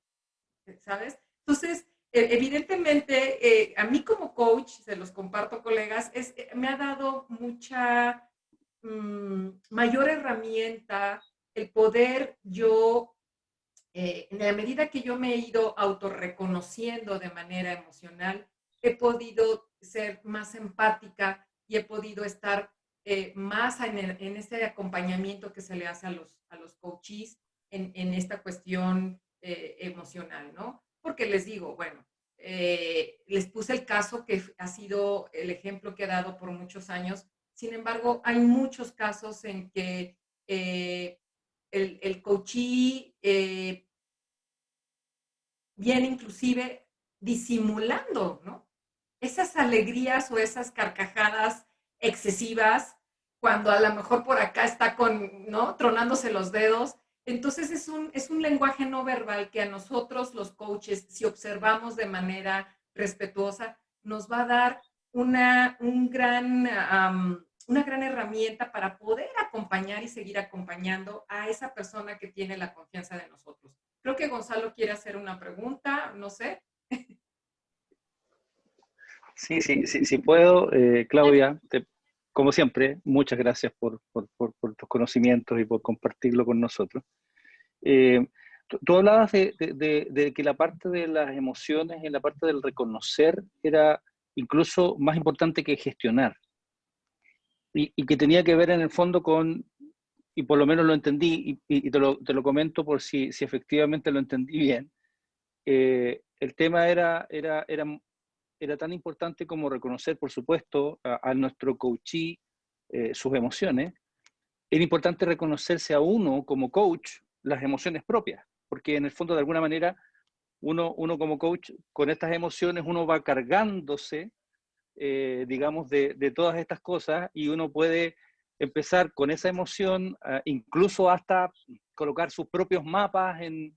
¿sabes? Entonces, evidentemente, a mí como coach, se los comparto, colegas, me ha dado mucha mayor herramienta el poder yo, en la medida que yo me he ido autorreconociendo de manera emocional, he podido ser más empática y he podido estar más en este acompañamiento que se le hace a los coaches en esta cuestión emocional, ¿no? Porque les digo, bueno, les puse el caso que ha sido el ejemplo que he dado por muchos años. Sin embargo, hay muchos casos en que el coachee viene inclusive disimulando, ¿no? Esas alegrías o esas carcajadas excesivas, cuando a lo mejor por acá está con, ¿no? Tronándose los dedos. Entonces es un lenguaje no verbal que a nosotros los coaches, si observamos de manera respetuosa, nos va a dar una gran herramienta para poder acompañar y seguir acompañando a esa persona que tiene la confianza de nosotros. Creo que Gonzalo quiere hacer una pregunta, no sé. Sí, sí, sí, sí puedo. Claudia, como siempre, muchas gracias por tus conocimientos y por compartirlo con nosotros. Tú hablabas de que la parte de las emociones y la parte del reconocer era incluso más importante que gestionar y que tenía que ver en el fondo con, y por lo menos lo entendí, y te lo comento por si efectivamente lo entendí bien, el tema era tan importante como reconocer, por supuesto, a nuestro coachee sus emociones. Era importante reconocerse a uno como coach las emociones propias, porque en el fondo, de alguna manera, uno como coach, con estas emociones, uno va cargándose, digamos, de todas estas cosas y uno puede empezar con esa emoción, incluso hasta colocar sus propios mapas en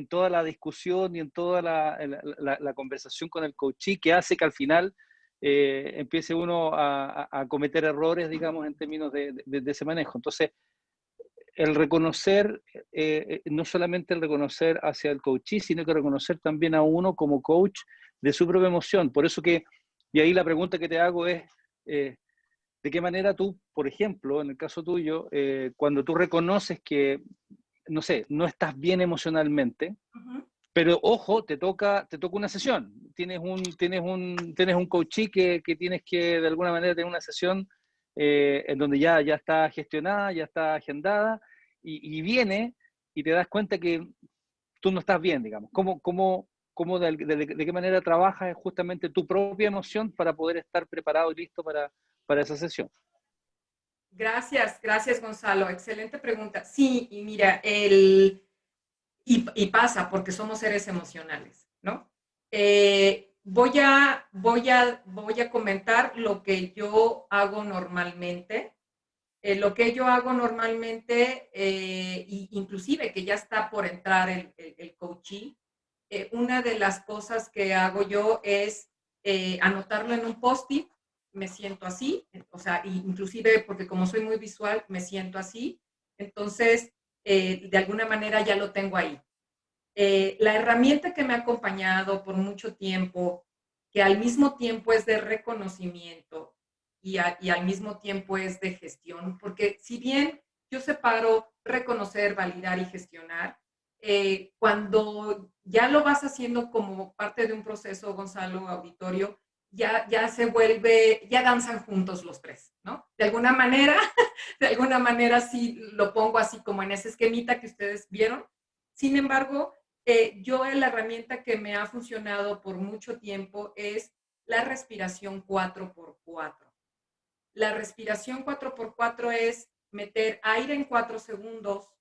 toda la discusión y en toda la conversación con el coachee, que hace que al final empiece uno a cometer errores, digamos, en términos de ese manejo. Entonces, el reconocer, no solamente el reconocer hacia el coachee, sino que reconocer también a uno como coach de su propia emoción. Por eso que, y ahí la pregunta que te hago es, ¿de qué manera tú, por ejemplo, en el caso tuyo, cuando tú reconoces que, no sé, no estás bien emocionalmente, pero ojo, te toca una sesión, tienes un coachee que tienes que de alguna manera tener una sesión en donde ya está gestionada, ya está agendada, y viene y te das cuenta que tú no estás bien, digamos. ¿Cómo de qué manera trabajas justamente tu propia emoción para poder estar preparado y listo para esa sesión? Gracias, gracias Gonzalo. Excelente pregunta. Sí, y mira, y pasa porque somos seres emocionales, ¿no? Voy a comentar lo que yo hago normalmente. Lo que yo hago normalmente, inclusive que ya está por entrar el coachee, una de las cosas que hago yo es anotarlo en un post-it me siento así, o sea, inclusive porque como soy muy visual, me siento así, entonces, de alguna manera ya lo tengo ahí. La herramienta que me ha acompañado por mucho tiempo, que al mismo tiempo es de reconocimiento y al mismo tiempo es de gestión, porque si bien yo separo reconocer, validar y gestionar, cuando ya lo vas haciendo como parte de un proceso, Gonzalo, auditorio, ya se vuelve, ya danzan juntos los tres, ¿no? De alguna manera sí lo pongo así como en ese esquemita que ustedes vieron. Sin embargo, yo la herramienta que me ha funcionado por mucho tiempo es la respiración 4x4. La respiración 4x4 es meter aire en 4 segundos,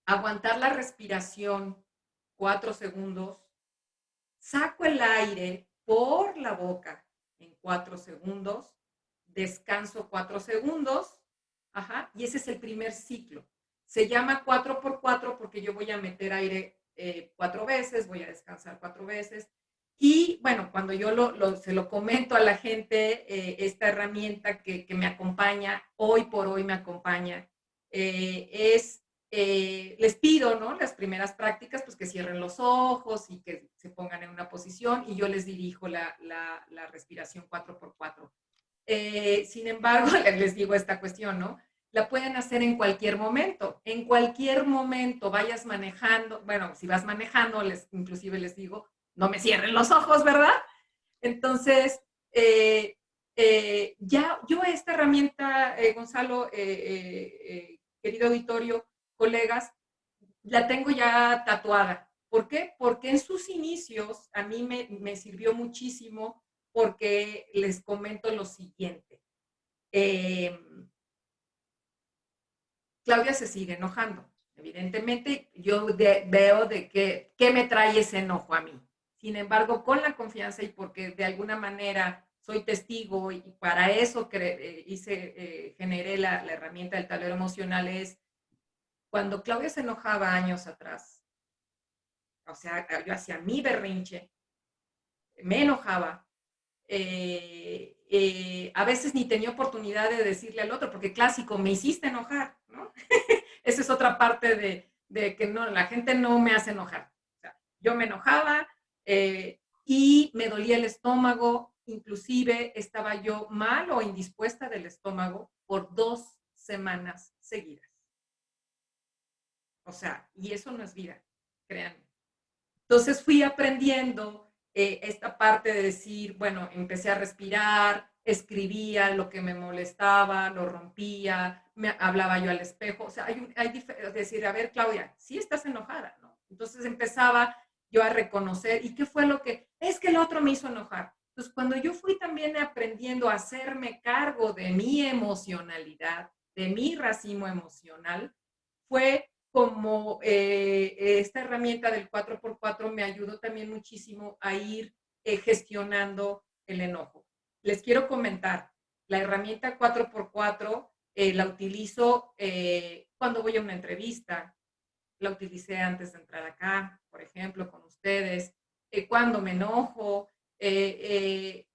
aguantar la respiración 4 segundos, saco el aire por la boca en 4 segundos, descanso 4 segundos, ajá, y ese es el primer ciclo. Se llama 4x4 porque yo voy a meter aire 4 veces, voy a descansar 4 veces. Y bueno, cuando yo se lo comento a la gente, esta herramienta que me acompaña, hoy por hoy me acompaña, les pido, ¿no? Las primeras prácticas, pues que cierren los ojos y que se pongan en una posición y yo les dirijo la respiración 4x4. Sin embargo, les digo esta cuestión, ¿no? La pueden hacer en cualquier momento, vayas manejando, bueno, si vas manejando, inclusive les digo, no me cierren los ojos, ¿verdad? Entonces, ya yo esta herramienta, Gonzalo, querido auditorio, colegas, la tengo ya tatuada. ¿Por qué? Porque en sus inicios a mí me sirvió muchísimo porque les comento lo siguiente. Claudia se sigue enojando. Evidentemente, yo veo de qué me trae ese enojo a mí. Sin embargo, con la confianza y porque de alguna manera soy testigo y para eso generé la herramienta del tablero emocional es cuando Claudia se enojaba años atrás, o sea, yo hacía mi berrinche, me enojaba, a veces ni tenía oportunidad de decirle al otro, porque clásico, me hiciste enojar, ¿no? Esa es otra parte de que no, la gente no me hace enojar. O sea, yo me enojaba y me dolía el estómago, inclusive estaba yo mal o indispuesta del estómago por 2 semanas seguidas. O sea, y eso no es vida, créanme. Entonces fui aprendiendo esta parte de decir, bueno, empecé a respirar, escribía lo que me molestaba, lo rompía, hablaba yo al espejo. O sea, es decir, a ver, Claudia, sí estás enojada, ¿no? Entonces empezaba yo a reconocer, ¿y qué fue lo que? Es que el otro me hizo enojar. Entonces, cuando yo fui también aprendiendo a hacerme cargo de mi emocionalidad, de mi racimo emocional, fue como esta herramienta del 4x4 me ayudó también muchísimo a ir gestionando el enojo. Les quiero comentar, la herramienta 4x4 la utilizo cuando voy a una entrevista, la utilicé antes de entrar acá, por ejemplo, con ustedes, cuando me enojo,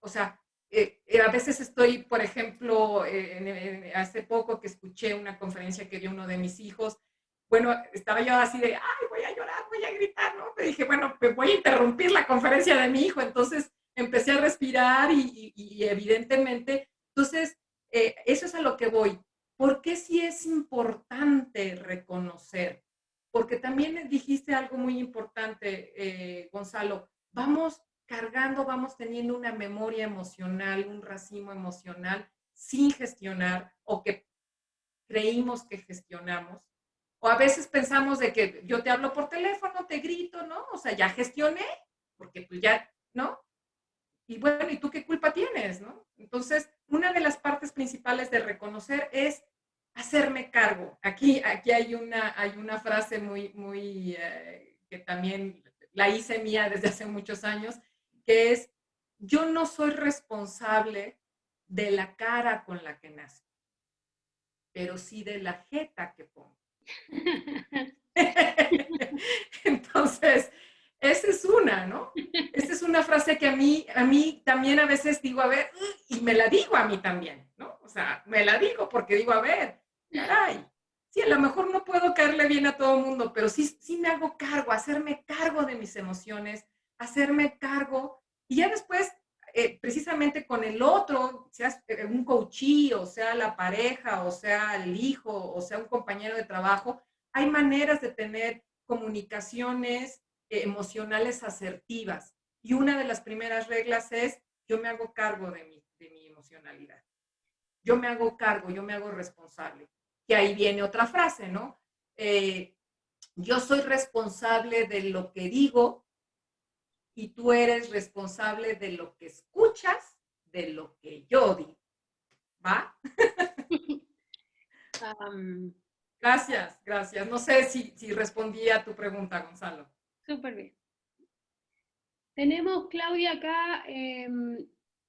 o sea, a veces estoy, por ejemplo, hace poco que escuché una conferencia que dio uno de mis hijos, bueno, estaba yo así de, ay, voy a llorar, voy a gritar, ¿no? Me dije, bueno, pues voy a interrumpir la conferencia de mi hijo, entonces empecé a respirar y evidentemente, entonces, eso es a lo que voy. ¿Por qué sí es importante reconocer? Porque también dijiste algo muy importante, Gonzalo, vamos cargando, vamos teniendo una memoria emocional, un racimo emocional sin gestionar o que creímos que gestionamos. O a veces pensamos de que yo te hablo por teléfono, te grito, ¿no? O sea, ya gestioné, porque pues ya, ¿no? Y bueno, ¿y tú qué culpa tienes, no? Entonces, una de las partes principales de reconocer es hacerme cargo. Aquí hay una frase muy que también la hice mía desde hace muchos años, que es, yo no soy responsable de la cara con la que nazco, pero sí de la jeta que pongo. Entonces, esa es una, ¿no? Esta es una frase que a mí también a veces digo, a ver, y me la digo a mí también, ¿no? O sea, me la digo porque digo, a ver, caray, sí, a lo mejor no puedo caerle bien a todo el mundo, pero sí me hago cargo, hacerme cargo de mis emociones, hacerme cargo, y ya después, precisamente con el otro, sea un coachee, o sea la pareja, o sea el hijo, o sea un compañero de trabajo, hay maneras de tener comunicaciones emocionales asertivas. Y una de las primeras reglas es, yo me hago cargo de mi emocionalidad. Yo me hago cargo, yo me hago responsable. Que ahí viene otra frase, ¿no? Yo soy responsable de lo que digo y tú eres responsable de lo que escuchas, de lo que yo digo. ¿Va? Gracias, gracias. No sé si respondí a tu pregunta, Gonzalo. Súper bien. Tenemos, Claudia, acá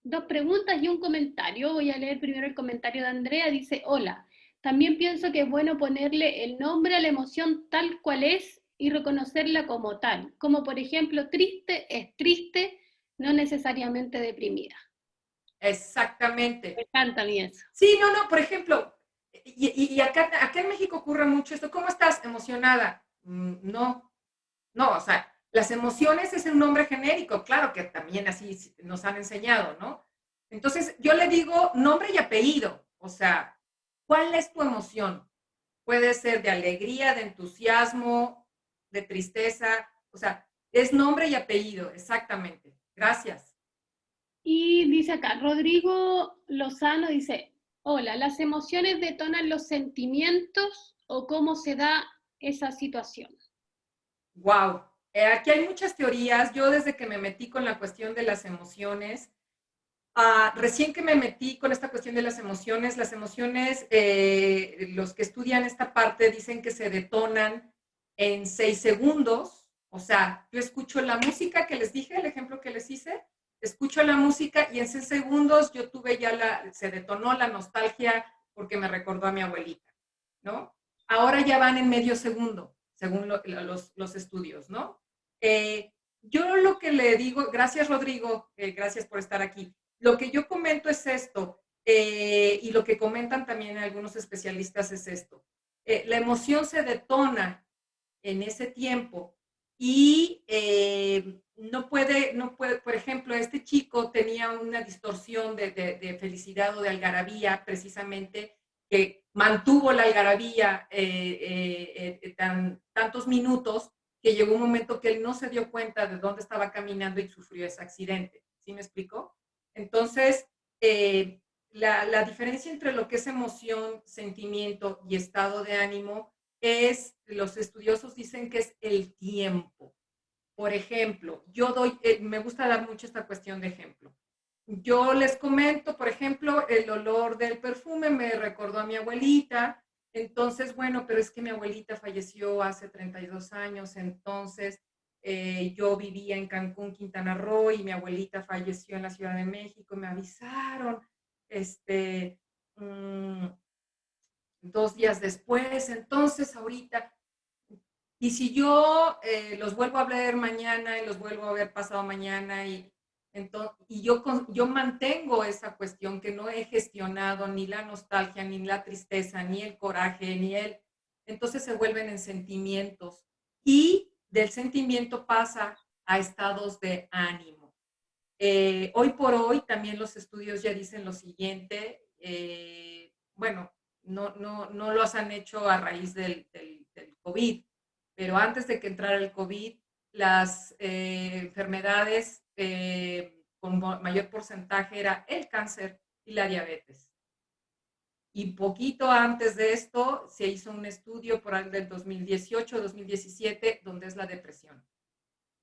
dos preguntas y un comentario. Voy a leer primero el comentario de Andrea. Dice, hola, también pienso que es bueno ponerle el nombre a la emoción tal cual es y reconocerla como tal. Como por ejemplo, triste es triste, no necesariamente deprimida. Exactamente. Me encanta a mí eso. Sí, no, por ejemplo, y acá en México ocurre mucho esto. ¿Cómo estás? ¿Emocionada? No, o sea, las emociones es un nombre genérico, claro que también así nos han enseñado, ¿no? Entonces, yo le digo nombre y apellido, o sea, ¿cuál es tu emoción? Puede ser de alegría, de entusiasmo, de tristeza, o sea, es nombre y apellido, exactamente. Gracias. Y dice acá, Rodrigo Lozano dice, hola, ¿las emociones detonan los sentimientos o cómo se da esa situación? Wow. Aquí hay muchas teorías. Yo desde que me metí con la cuestión de las emociones, recién que me metí con esta cuestión de las emociones, los que estudian esta parte dicen que se detonan en 6 segundos. O sea, yo escucho la música que les dije, el ejemplo que les hice, escucho la música y en 6 segundos yo tuve se detonó la nostalgia porque me recordó a mi abuelita, ¿no? Ahora ya van en medio segundo, según los estudios, ¿no? Yo lo que le digo, gracias Rodrigo, gracias por estar aquí. Lo que yo comento es esto, y lo que comentan también algunos especialistas es esto. La emoción se detona en ese tiempo y no puede, por ejemplo, este chico tenía una distorsión de felicidad o de algarabía precisamente que mantuvo la algarabía tantos minutos que llegó un momento que él no se dio cuenta de dónde estaba caminando y sufrió ese accidente. ¿Sí me explicó? Entonces, la diferencia entre lo que es emoción, sentimiento y estado de ánimo es, los estudiosos dicen que es el tiempo. Por ejemplo, me gusta dar mucho esta cuestión de ejemplo. Yo les comento, por ejemplo, el olor del perfume me recordó a mi abuelita. Entonces, bueno, pero es que mi abuelita falleció hace 32 años, entonces yo vivía en Cancún, Quintana Roo, y mi abuelita falleció en la Ciudad de México, me avisaron, 2 días después, entonces ahorita, y si yo los vuelvo a ver mañana y los vuelvo a ver pasado mañana y yo mantengo esa cuestión que no he gestionado ni la nostalgia, ni la tristeza, ni el coraje, entonces se vuelven en sentimientos y del sentimiento pasa a estados de ánimo. Hoy por hoy también los estudios ya dicen lo siguiente, bueno, no los han hecho a raíz del COVID, pero antes de que entrara el COVID, las enfermedades con mayor porcentaje era el cáncer y la diabetes. Y poquito antes de esto se hizo un estudio por el del 2018-2017 donde es la depresión.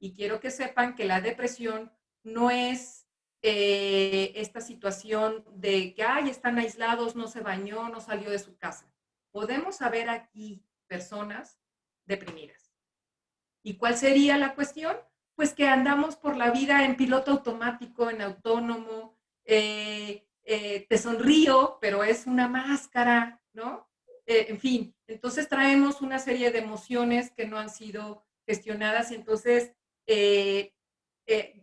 Y quiero que sepan que la depresión no es esta situación de que, ay, están aislados, no se bañó, no salió de su casa. Podemos haber aquí personas deprimidas. ¿Y cuál sería la cuestión? Pues que andamos por la vida en piloto automático, en autónomo, te sonrío, pero es una máscara, ¿no? En fin, entonces traemos una serie de emociones que no han sido gestionadas y entonces,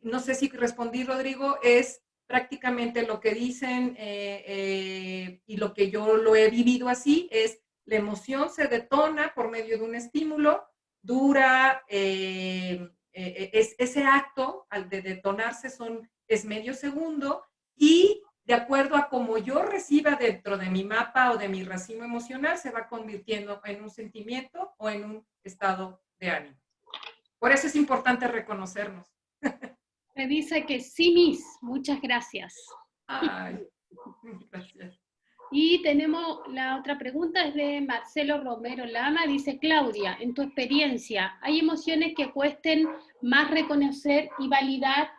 no sé si respondí, Rodrigo, es prácticamente lo que dicen y lo que yo lo he vivido así es la emoción se detona por medio de un estímulo, dura, ese acto al de detonarse es medio segundo y de acuerdo a cómo yo reciba dentro de mi mapa o de mi racimo emocional, se va convirtiendo en un sentimiento o en un estado de ánimo. Por eso es importante reconocernos. Me dice que sí, Miss, muchas gracias. Ay, gracias. Y tenemos la otra pregunta, es de Marcelo Romero Lama, dice, Claudia, en tu experiencia, ¿hay emociones que cuesten más reconocer y validar?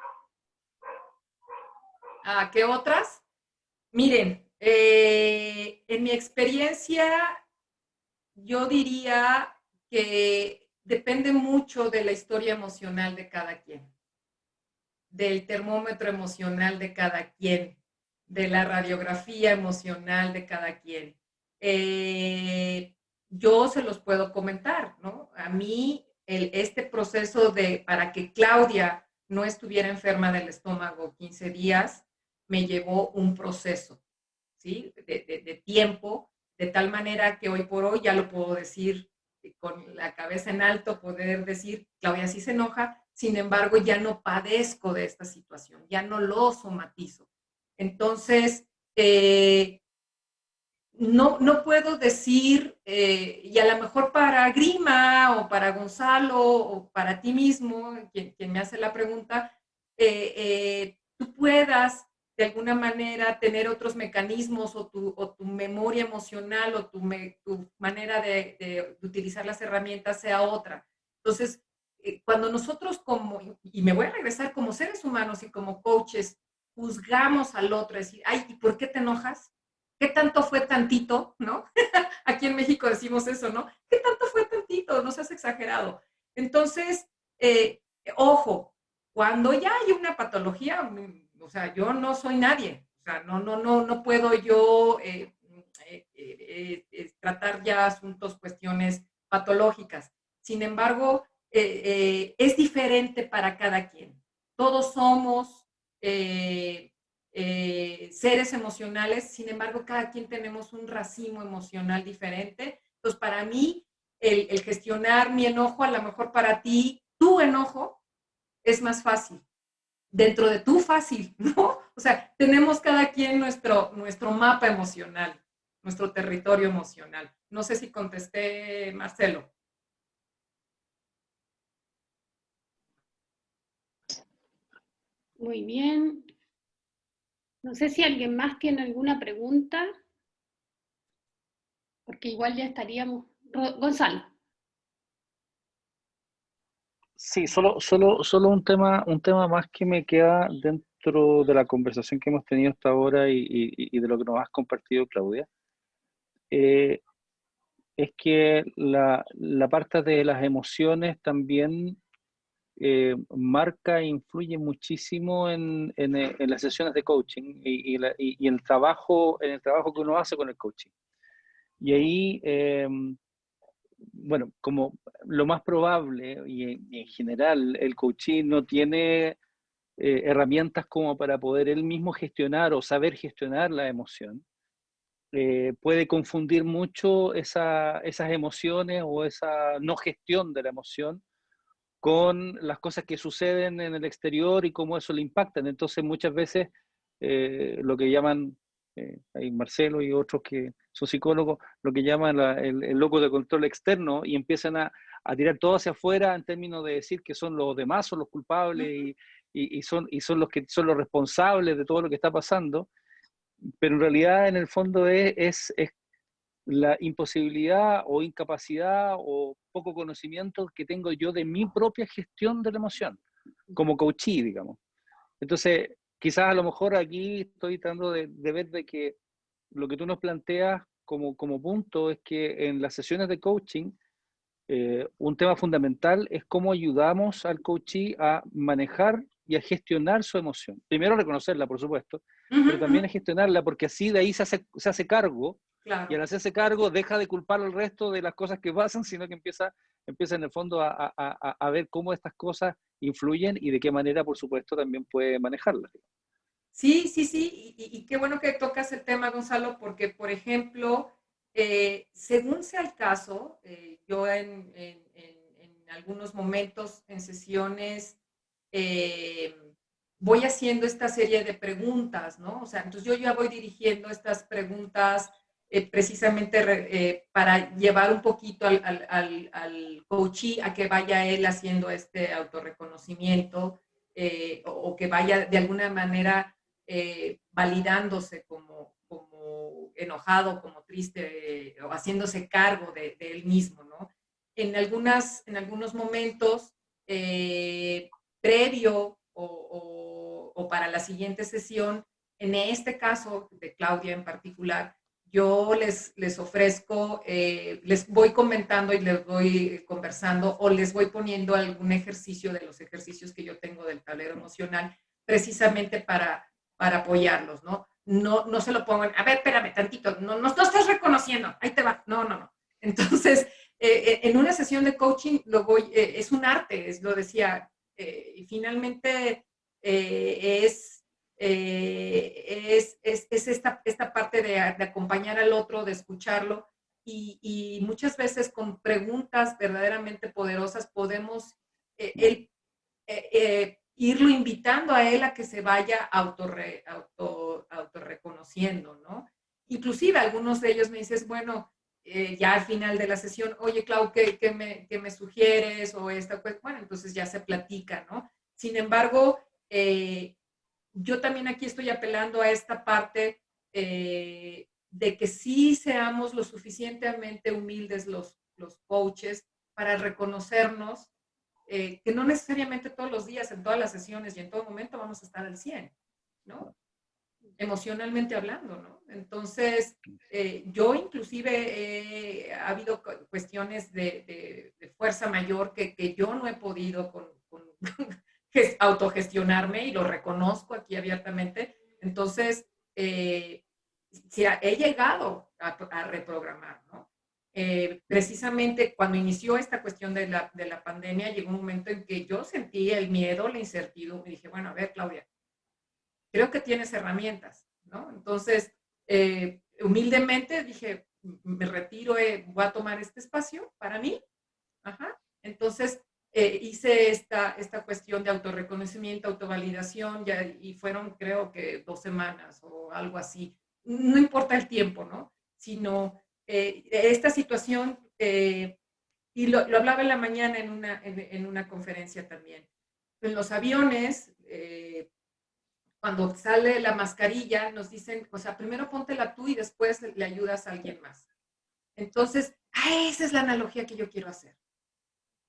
¿Qué otras? Miren, en mi experiencia, yo diría que depende mucho de la historia emocional de cada quien, del termómetro emocional de cada quien, de la radiografía emocional de cada quien. Yo se los puedo comentar, ¿no? A mí, este proceso para que Claudia no estuviera enferma del estómago 15 días, me llevó un proceso, ¿sí? De tiempo, de tal manera que hoy por hoy ya lo puedo decir con la cabeza en alto, poder decir, Claudia sí se enoja, sin embargo ya no padezco de esta situación, ya no lo somatizo. Entonces, no puedo decir, y a lo mejor para Grima o para Gonzalo o para ti mismo, quien me hace la pregunta, tú puedas de alguna manera tener otros mecanismos o tu memoria emocional o tu manera de utilizar las herramientas sea otra. Entonces, cuando nosotros y me voy a regresar como seres humanos y como coaches, juzgamos al otro, decir, ay, ¿y por qué te enojas? ¿Qué tanto fue tantito, no? Aquí en México decimos eso, ¿no? ¿Qué tanto fue tantito? No seas exagerado. Entonces, ojo, cuando ya hay una patología, o sea, yo no soy nadie, o sea, no puedo yo tratar ya asuntos, cuestiones patológicas. Sin embargo, es diferente para cada quien. Todos somos seres emocionales, sin embargo, cada quien tenemos un racimo emocional diferente. Entonces, para mí, el gestionar mi enojo, a lo mejor para ti, tu enojo es más fácil. Dentro de tu fácil, ¿no? O sea, tenemos cada quien nuestro mapa emocional, nuestro territorio emocional. No sé si contesté, Marcelo. Muy bien. No sé si alguien más tiene alguna pregunta, porque igual ya estaríamos... Gonzalo. Sí, solo un tema más que me queda dentro de la conversación que hemos tenido hasta ahora y de lo que nos has compartido, Claudia. Es que la parte de las emociones también marca e influye muchísimo en las sesiones de coaching y en en el trabajo que uno hace con el coaching. Y ahí, bueno, como lo más probable y en general el coaching no tiene herramientas como para poder él mismo gestionar o saber gestionar la emoción. Puede confundir mucho esas emociones o esa no gestión de la emoción con las cosas que suceden en el exterior y cómo eso le impactan. Entonces muchas veces lo que llaman, hay Marcelo y otros que son psicólogos, lo que llaman el locus de control externo y empiezan a tirar todo hacia afuera en términos de decir que son los demás, son los culpables y son los que son los responsables de todo lo que está pasando, pero en realidad en el fondo es la imposibilidad o incapacidad o poco conocimiento que tengo yo de mi propia gestión de la emoción, como coachee, digamos. Entonces, quizás a lo mejor aquí estoy tratando de ver de que lo que tú nos planteas como punto es que en las sesiones de coaching, un tema fundamental es cómo ayudamos al coachee a manejar y a gestionar su emoción. Primero reconocerla, por supuesto, pero también a gestionarla, porque así de ahí se hace cargo. Claro. Y al hacerse cargo, deja de culpar al resto de las cosas que pasan, sino que empieza en el fondo a ver cómo estas cosas influyen y de qué manera, por supuesto, también puede manejarlas. Sí, sí, sí, y qué bueno que tocas el tema, Gonzalo, porque, por ejemplo, según sea el caso, yo en algunos momentos, en sesiones, eh, voy haciendo esta serie de preguntas, ¿no? O sea, entonces yo ya voy dirigiendo estas preguntas precisamente para llevar un poquito al coachee a que vaya él haciendo este autorreconocimiento o que vaya de alguna manera validándose como enojado, como triste, o haciéndose cargo de él mismo, ¿no? En algunos momentos, previo o para la siguiente sesión, en este caso de Claudia en particular, yo les ofrezco, les voy comentando y les voy conversando o les voy poniendo algún ejercicio de los ejercicios que yo tengo del tablero emocional, precisamente para apoyarlos, ¿no? No se lo pongan, a ver, espérame tantito, no estás reconociendo, ahí te va, no. Entonces, en una sesión de coaching es un arte, lo decía, y finalmente es esta parte de acompañar al otro, de escucharlo, y muchas veces con preguntas verdaderamente poderosas podemos irlo invitando a él a que se vaya autorreconociendo, ¿no? Inclusive algunos de ellos me dices, bueno, ya al final de la sesión, oye, Clau, ¿qué me sugieres? O esta, pues, bueno, entonces ya se platica, ¿no? Sin embargo, yo también aquí estoy apelando a esta parte de que sí seamos lo suficientemente humildes los coaches para reconocernos que no necesariamente todos los días, en todas las sesiones y en todo momento vamos a estar al 100, ¿no? Emocionalmente hablando, ¿no? Entonces, yo inclusive ha habido cuestiones de fuerza mayor que yo no he podido autogestionarme y lo reconozco aquí abiertamente. Entonces, sí, he llegado a reprogramar, ¿no? Precisamente cuando inició esta cuestión de la pandemia, llegó un momento en que yo sentí el miedo, la incertidumbre, y dije, bueno, a ver, Claudia, creo que tienes herramientas, ¿no? Entonces, humildemente dije, me retiro, voy a tomar este espacio para mí. Ajá. Entonces, hice esta cuestión de autorreconocimiento, autovalidación, ya, y fueron creo que 2 semanas o algo así. No importa el tiempo, ¿no? Sino esta situación, y lo hablaba en la mañana en una conferencia también. En los aviones, cuando sale la mascarilla, nos dicen, o sea, primero póntela tú y después le ayudas a alguien más. Entonces, esa es la analogía que yo quiero hacer.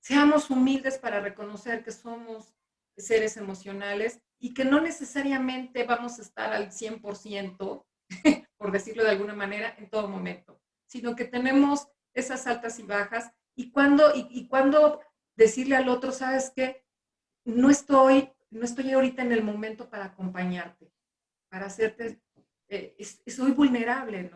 Seamos humildes para reconocer que somos seres emocionales y que no necesariamente vamos a estar al 100%, por decirlo de alguna manera, en todo momento, sino que tenemos esas altas y bajas y cuando decirle al otro, ¿sabes qué? No estoy ahorita en el momento para acompañarte, para hacerte, soy vulnerable,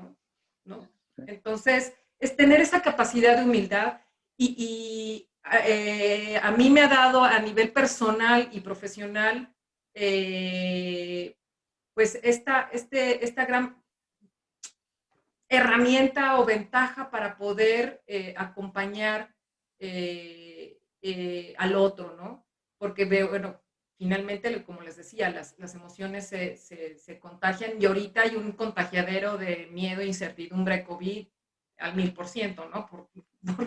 ¿no? Entonces, es tener esa capacidad de humildad y a mí me ha dado a nivel personal y profesional, pues esta gran herramienta o ventaja para poder acompañar al otro, ¿no? Porque veo, bueno, finalmente, como les decía, las emociones se contagian y ahorita hay un contagiadero de miedo e incertidumbre COVID al 1000%, ¿no? Por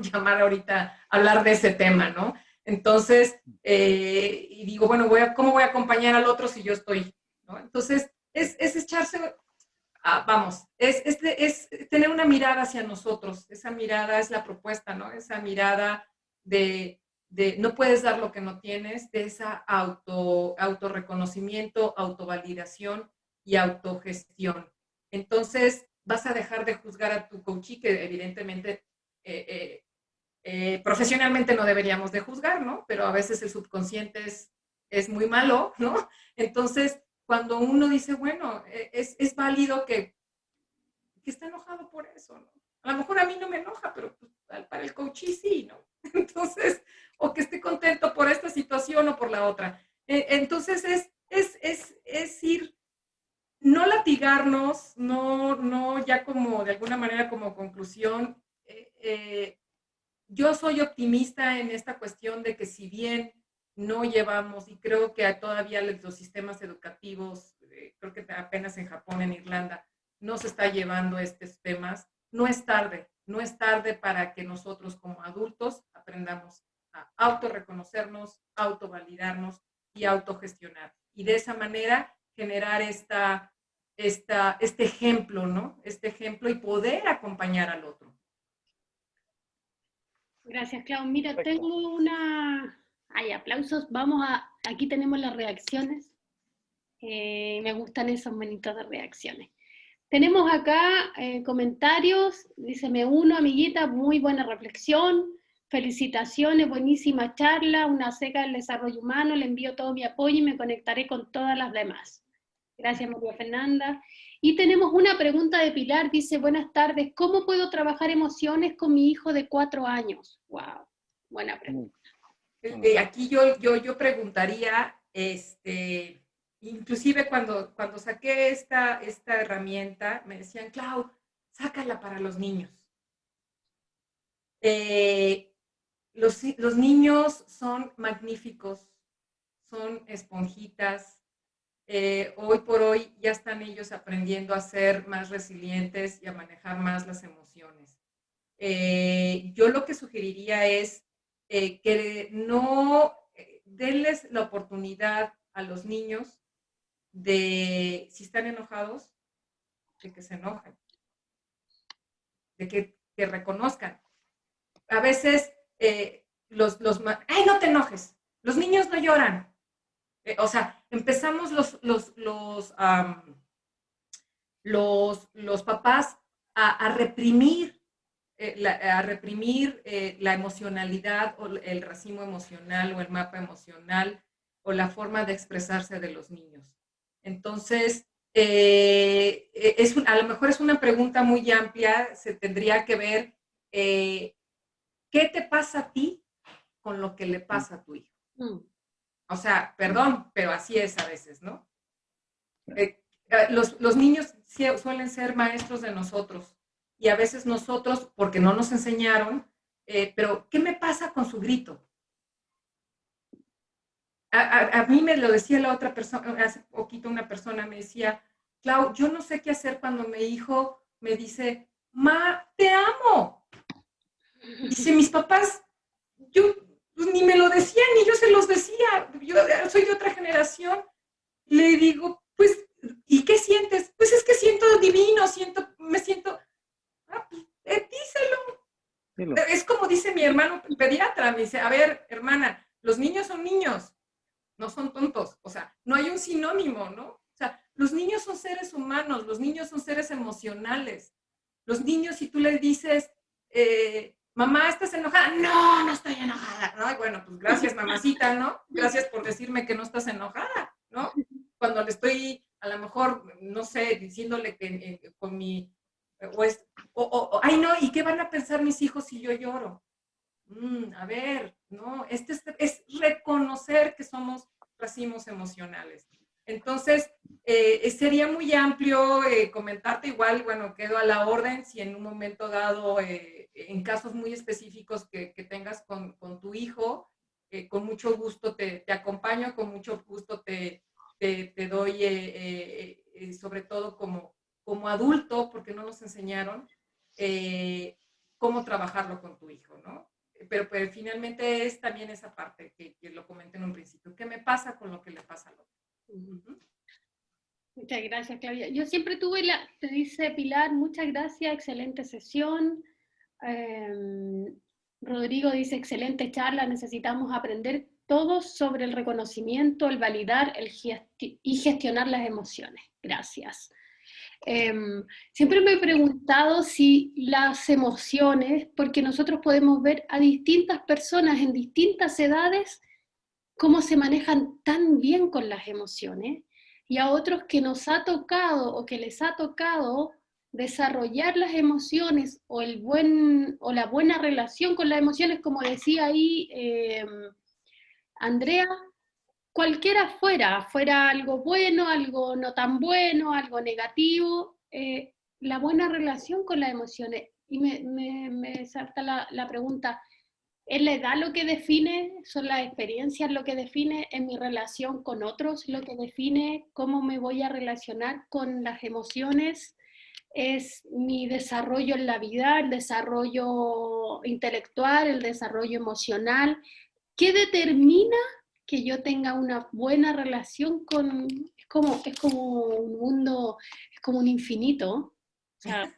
llamar ahorita, hablar de ese tema, ¿no? Entonces, y digo, bueno, ¿cómo voy a acompañar al otro si yo estoy, ¿no? Entonces, es echarse vamos, es tener una mirada hacia nosotros. Esa mirada es la propuesta, ¿no? Esa mirada de no puedes dar lo que no tienes, de esa autorreconocimiento, autovalidación y autogestión. Entonces, vas a dejar de juzgar a tu coachee, que evidentemente profesionalmente no deberíamos de juzgar, ¿no? Pero a veces el subconsciente es muy malo, ¿no? Entonces, cuando uno dice, bueno, es válido que esté enojado por eso, ¿no? A lo mejor a mí no me enoja, pero pues, para el coachee sí, ¿no? Entonces, o que esté contento por esta situación o por la otra. Entonces, es ir autovalorarnos, no ya como de alguna manera como conclusión. Yo soy optimista en esta cuestión de que si bien no llevamos, y creo que todavía los sistemas educativos, creo que apenas en Japón, en Irlanda, no se está llevando estos temas, no es tarde para que nosotros como adultos aprendamos a autorreconocernos, autovalidarnos y autogestionar. Y de esa manera generar este ejemplo, ¿no? Este ejemplo y poder acompañar al otro. Gracias, Clau. Mira, Perfecto. tengo hay aplausos. Aquí tenemos las reacciones. Me gustan esos monitos de reacciones. Tenemos acá comentarios. Dice, me uno, amiguita, muy buena reflexión. Felicitaciones, buenísima charla, una seca del desarrollo humano. Le envío todo mi apoyo y me conectaré con todas las demás. Gracias, María Fernanda. Y tenemos una pregunta de Pilar, dice, buenas tardes, ¿cómo puedo trabajar emociones con mi hijo de 4 años? Wow, buena pregunta. Aquí yo preguntaría, inclusive cuando saqué esta herramienta, me decían, Clau, sácala para los niños. Los niños son magníficos, son esponjitas. Hoy por hoy ya están ellos aprendiendo a ser más resilientes y a manejar más las emociones. Yo lo que sugeriría es que no denles la oportunidad a los niños de, si están enojados, de que se enojen, de que reconozcan. A veces ¡ay, no te enojes! Los niños no lloran. O sea, empezamos los papás a reprimir la emocionalidad o el racimo emocional o el mapa emocional o la forma de expresarse de los niños. Entonces, a lo mejor es una pregunta muy amplia, se tendría que ver qué te pasa a ti con lo que le pasa a tu hijo. O sea, perdón, pero así es a veces, ¿no? Los niños suelen ser maestros de nosotros y a veces nosotros, porque no nos enseñaron, pero ¿qué me pasa con su grito? A mí me lo decía la otra persona, hace poquito una persona me decía, Clau, yo no sé qué hacer cuando mi hijo me dice, Ma, te amo. Dice, mis papás, pues, ni me lo decían, ni yo se los decía. Yo soy de otra generación. Le digo, pues, ¿y qué sientes? Pues es que siento divino, me siento, pues, díselo. Es como dice mi hermano pediatra, me dice, a ver, hermana, los niños son niños, no son tontos. O sea, no hay un sinónimo, ¿no? O sea, los niños son seres humanos, los niños son seres emocionales. Los niños, si tú les dices, mamá, ¿estás enojada? No, no estoy enojada. ¿No? Bueno, pues gracias, mamacita, ¿no? Gracias por decirme que no estás enojada, ¿no? Cuando le estoy, a lo mejor, no sé, diciéndole que con mi, ay, no, ¿y qué van a pensar mis hijos si yo lloro? A ver, no, es reconocer que somos racimos emocionales. Entonces, sería muy amplio comentarte igual, bueno, quedo a la orden si en un momento dado, en casos muy específicos que tengas con tu hijo, con mucho gusto te acompaño, con mucho gusto te doy, sobre todo como adulto, porque no nos enseñaron cómo trabajarlo con tu hijo, ¿no? Pero finalmente es también esa parte que lo comenté en un principio. ¿Qué me pasa con lo que le pasa al otro? Muchas gracias, Claudia. Yo siempre te dice Pilar, muchas gracias, excelente sesión. Rodrigo dice, excelente charla, necesitamos aprender todos sobre el reconocimiento, el validar y gestionar las emociones. Gracias. Siempre me he preguntado si las emociones, porque nosotros podemos ver a distintas personas en distintas edades cómo se manejan tan bien con las emociones, y a otros que nos ha tocado o que les ha tocado desarrollar las emociones o la buena relación con las emociones, como decía ahí Andrea, cualquiera fuera algo bueno, algo no tan bueno, algo negativo, la buena relación con las emociones. Y me salta la pregunta, ¿es la edad lo que define? ¿Son las experiencias lo que define? ¿En mi relación con otros lo que define cómo me voy a relacionar con las emociones? ¿Es mi desarrollo en la vida, el desarrollo intelectual, el desarrollo emocional? ¿Qué determina que yo tenga una buena relación con... Es como un mundo, es como un infinito. O sea,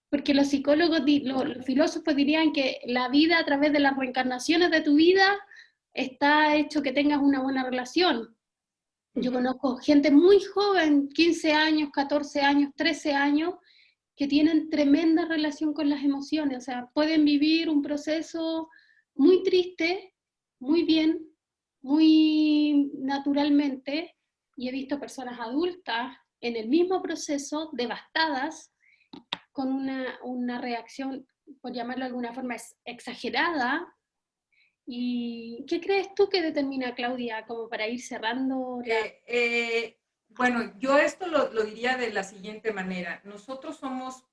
porque los psicólogos, los filósofos dirían que la vida a través de las reencarnaciones de tu vida está hecho que tengas una buena relación. Yo conozco gente muy joven, 15 años, 14 años, 13 años, que tienen tremenda relación con las emociones, o sea, pueden vivir un proceso muy triste, muy bien, muy naturalmente, y he visto personas adultas en el mismo proceso, devastadas, con una reacción, por llamarlo de alguna forma, exagerada. ¿Y qué crees tú que determina, Claudia, como para ir cerrando la... Bueno, yo esto lo diría de la siguiente manera. Nosotros somos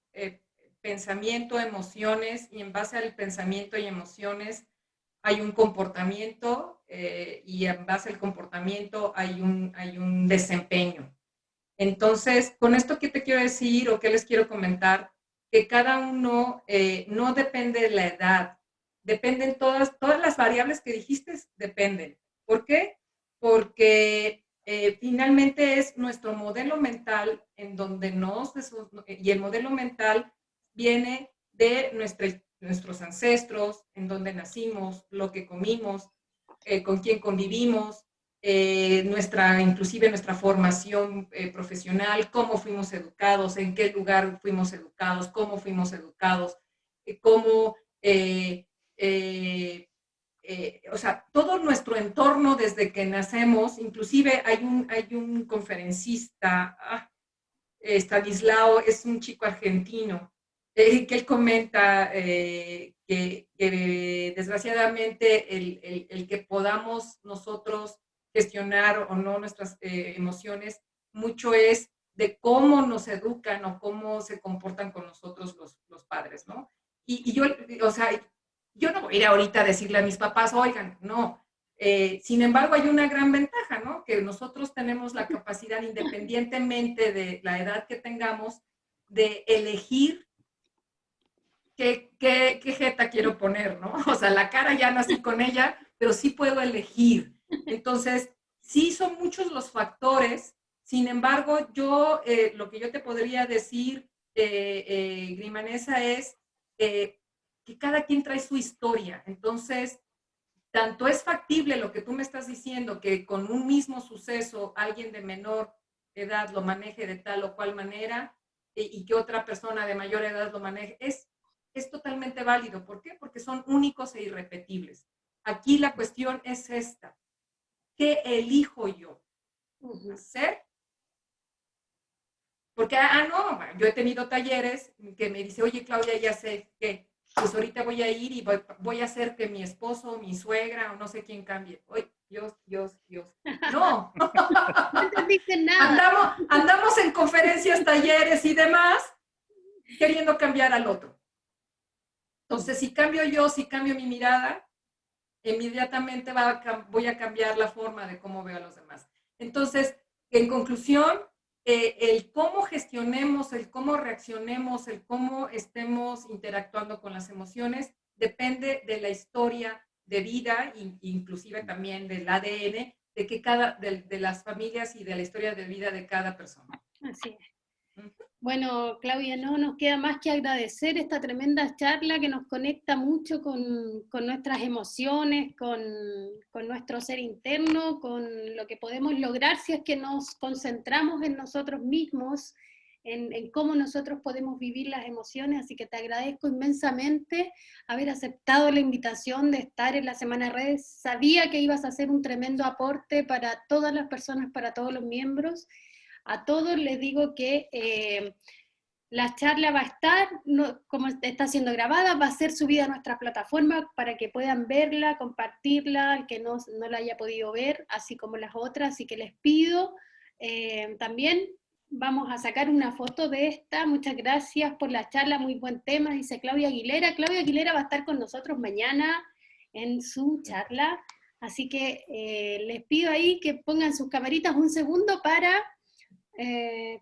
pensamiento, emociones, y en base al pensamiento y emociones hay un comportamiento, y en base al comportamiento hay un desempeño. Entonces, con esto, ¿qué te quiero decir o qué les quiero comentar? Que cada uno no depende de la edad, dependen todas las variables que dijiste, dependen. ¿Por qué? Porque finalmente es nuestro modelo mental en donde y el modelo mental viene de nuestros ancestros, en donde nacimos, lo que comimos, con quién convivimos, inclusive nuestra formación profesional, cómo fuimos educados, en qué lugar fuimos educados, cómo fuimos educados, cómo, o sea, todo nuestro entorno desde que nacemos. Inclusive hay un conferencista, Stanislao, es un chico argentino, que él comenta que desgraciadamente el que podamos nosotros gestionar o no nuestras emociones, mucho es de cómo nos educan o cómo se comportan con nosotros los padres, ¿no? Y yo, o sea, yo no voy a ir ahorita a decirle a mis papás, oigan, no. Sin embargo, hay una gran ventaja, ¿no? Que nosotros tenemos la capacidad, independientemente de la edad que tengamos, de elegir qué jeta quiero poner, ¿no? O sea, la cara ya nací con ella, pero sí puedo elegir. Entonces, sí son muchos los factores. Sin embargo, lo que yo te podría decir, Grimanesa, es que cada quien trae su historia. Entonces, tanto es factible lo que tú me estás diciendo, que con un mismo suceso alguien de menor edad lo maneje de tal o cual manera, y que otra persona de mayor edad lo maneje. Es totalmente válido. ¿Por qué? Porque son únicos e irrepetibles. Aquí la cuestión es esta. ¿Qué elijo yo hacer? Porque, no, yo he tenido talleres que me dice, oye, Claudia, ya sé que pues ahorita voy a ir y voy a hacer que mi esposo, mi suegra o no sé quién cambie. Oye, Dios. No. No entendiste nada. Andamos en conferencias, talleres y demás queriendo cambiar al otro. Entonces, si cambio yo, si cambio mi mirada, inmediatamente voy a cambiar la forma de cómo veo a los demás. Entonces, en conclusión, el cómo gestionemos, el cómo reaccionemos, el cómo estemos interactuando con las emociones, depende de la historia de vida, inclusive también del ADN, de las familias y de la historia de vida de cada persona. Así es. Bueno, Claudia, no nos queda más que agradecer esta tremenda charla que nos conecta mucho con nuestras emociones, con nuestro ser interno, con lo que podemos lograr si es que nos concentramos en nosotros mismos, en cómo nosotros podemos vivir las emociones. Así que te agradezco inmensamente haber aceptado la invitación de estar en la Semana Redes. Sabía que ibas a hacer un tremendo aporte para todas las personas, para todos los miembros. A todos les digo que La charla va a estar, como está siendo grabada, va a ser subida a nuestra plataforma para que puedan verla, compartirla, el que no la haya podido ver, así como las otras, así que les pido. También vamos a sacar una foto de esta. Muchas gracias por la charla, muy buen tema, dice Claudia Aguilera. Claudia Aguilera va a estar con nosotros mañana en su charla, así que les pido ahí que pongan sus camaritas un segundo para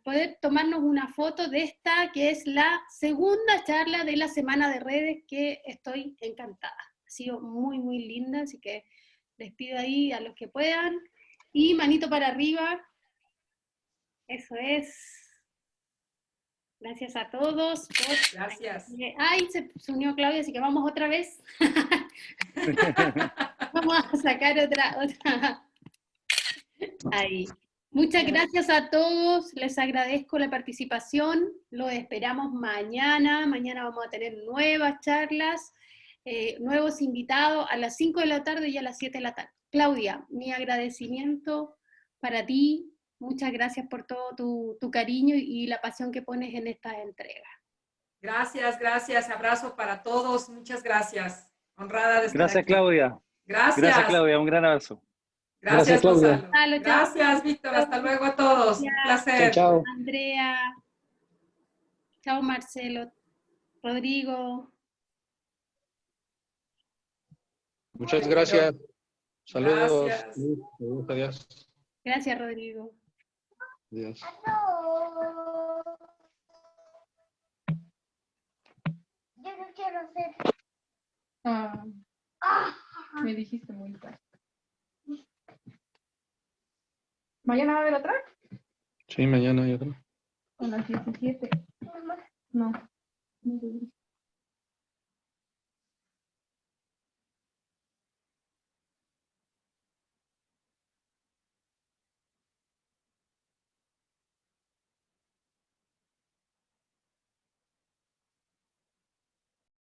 poder tomarnos una foto de esta, que es la segunda charla de la Semana de Redes, que estoy encantada. Ha sido muy, muy linda, así que les pido ahí a los que puedan. Y manito para arriba. Eso es. Gracias a todos. Gracias. Ay, se unió Claudia, así que vamos otra vez. Vamos a sacar otra. Ahí. Muchas gracias a todos, les agradezco la participación, los esperamos mañana. Mañana vamos a tener nuevas charlas, nuevos invitados a las 5 de la tarde y a las 7 de la tarde. Claudia, mi agradecimiento para ti, muchas gracias por todo tu cariño y la pasión que pones en esta entrega. Gracias, gracias, abrazo para todos, muchas gracias. Honrada de estar Gracias, aquí. Claudia. Gracias. Gracias, Claudia, un gran abrazo. Gracias, Claudia. Gonzalo. Gracias, Víctor, hasta luego a todos. Un placer. Chao. Andrea, chao Marcelo, Rodrigo. Muchas gracias. Saludos. Gracias. Adiós. Gracias, Rodrigo. Adiós. Yo no quiero ser. Me dijiste muy tarde. ¿Mañana va a haber otra? Sí, mañana hay otra. ¿A las 17? Mamá. No.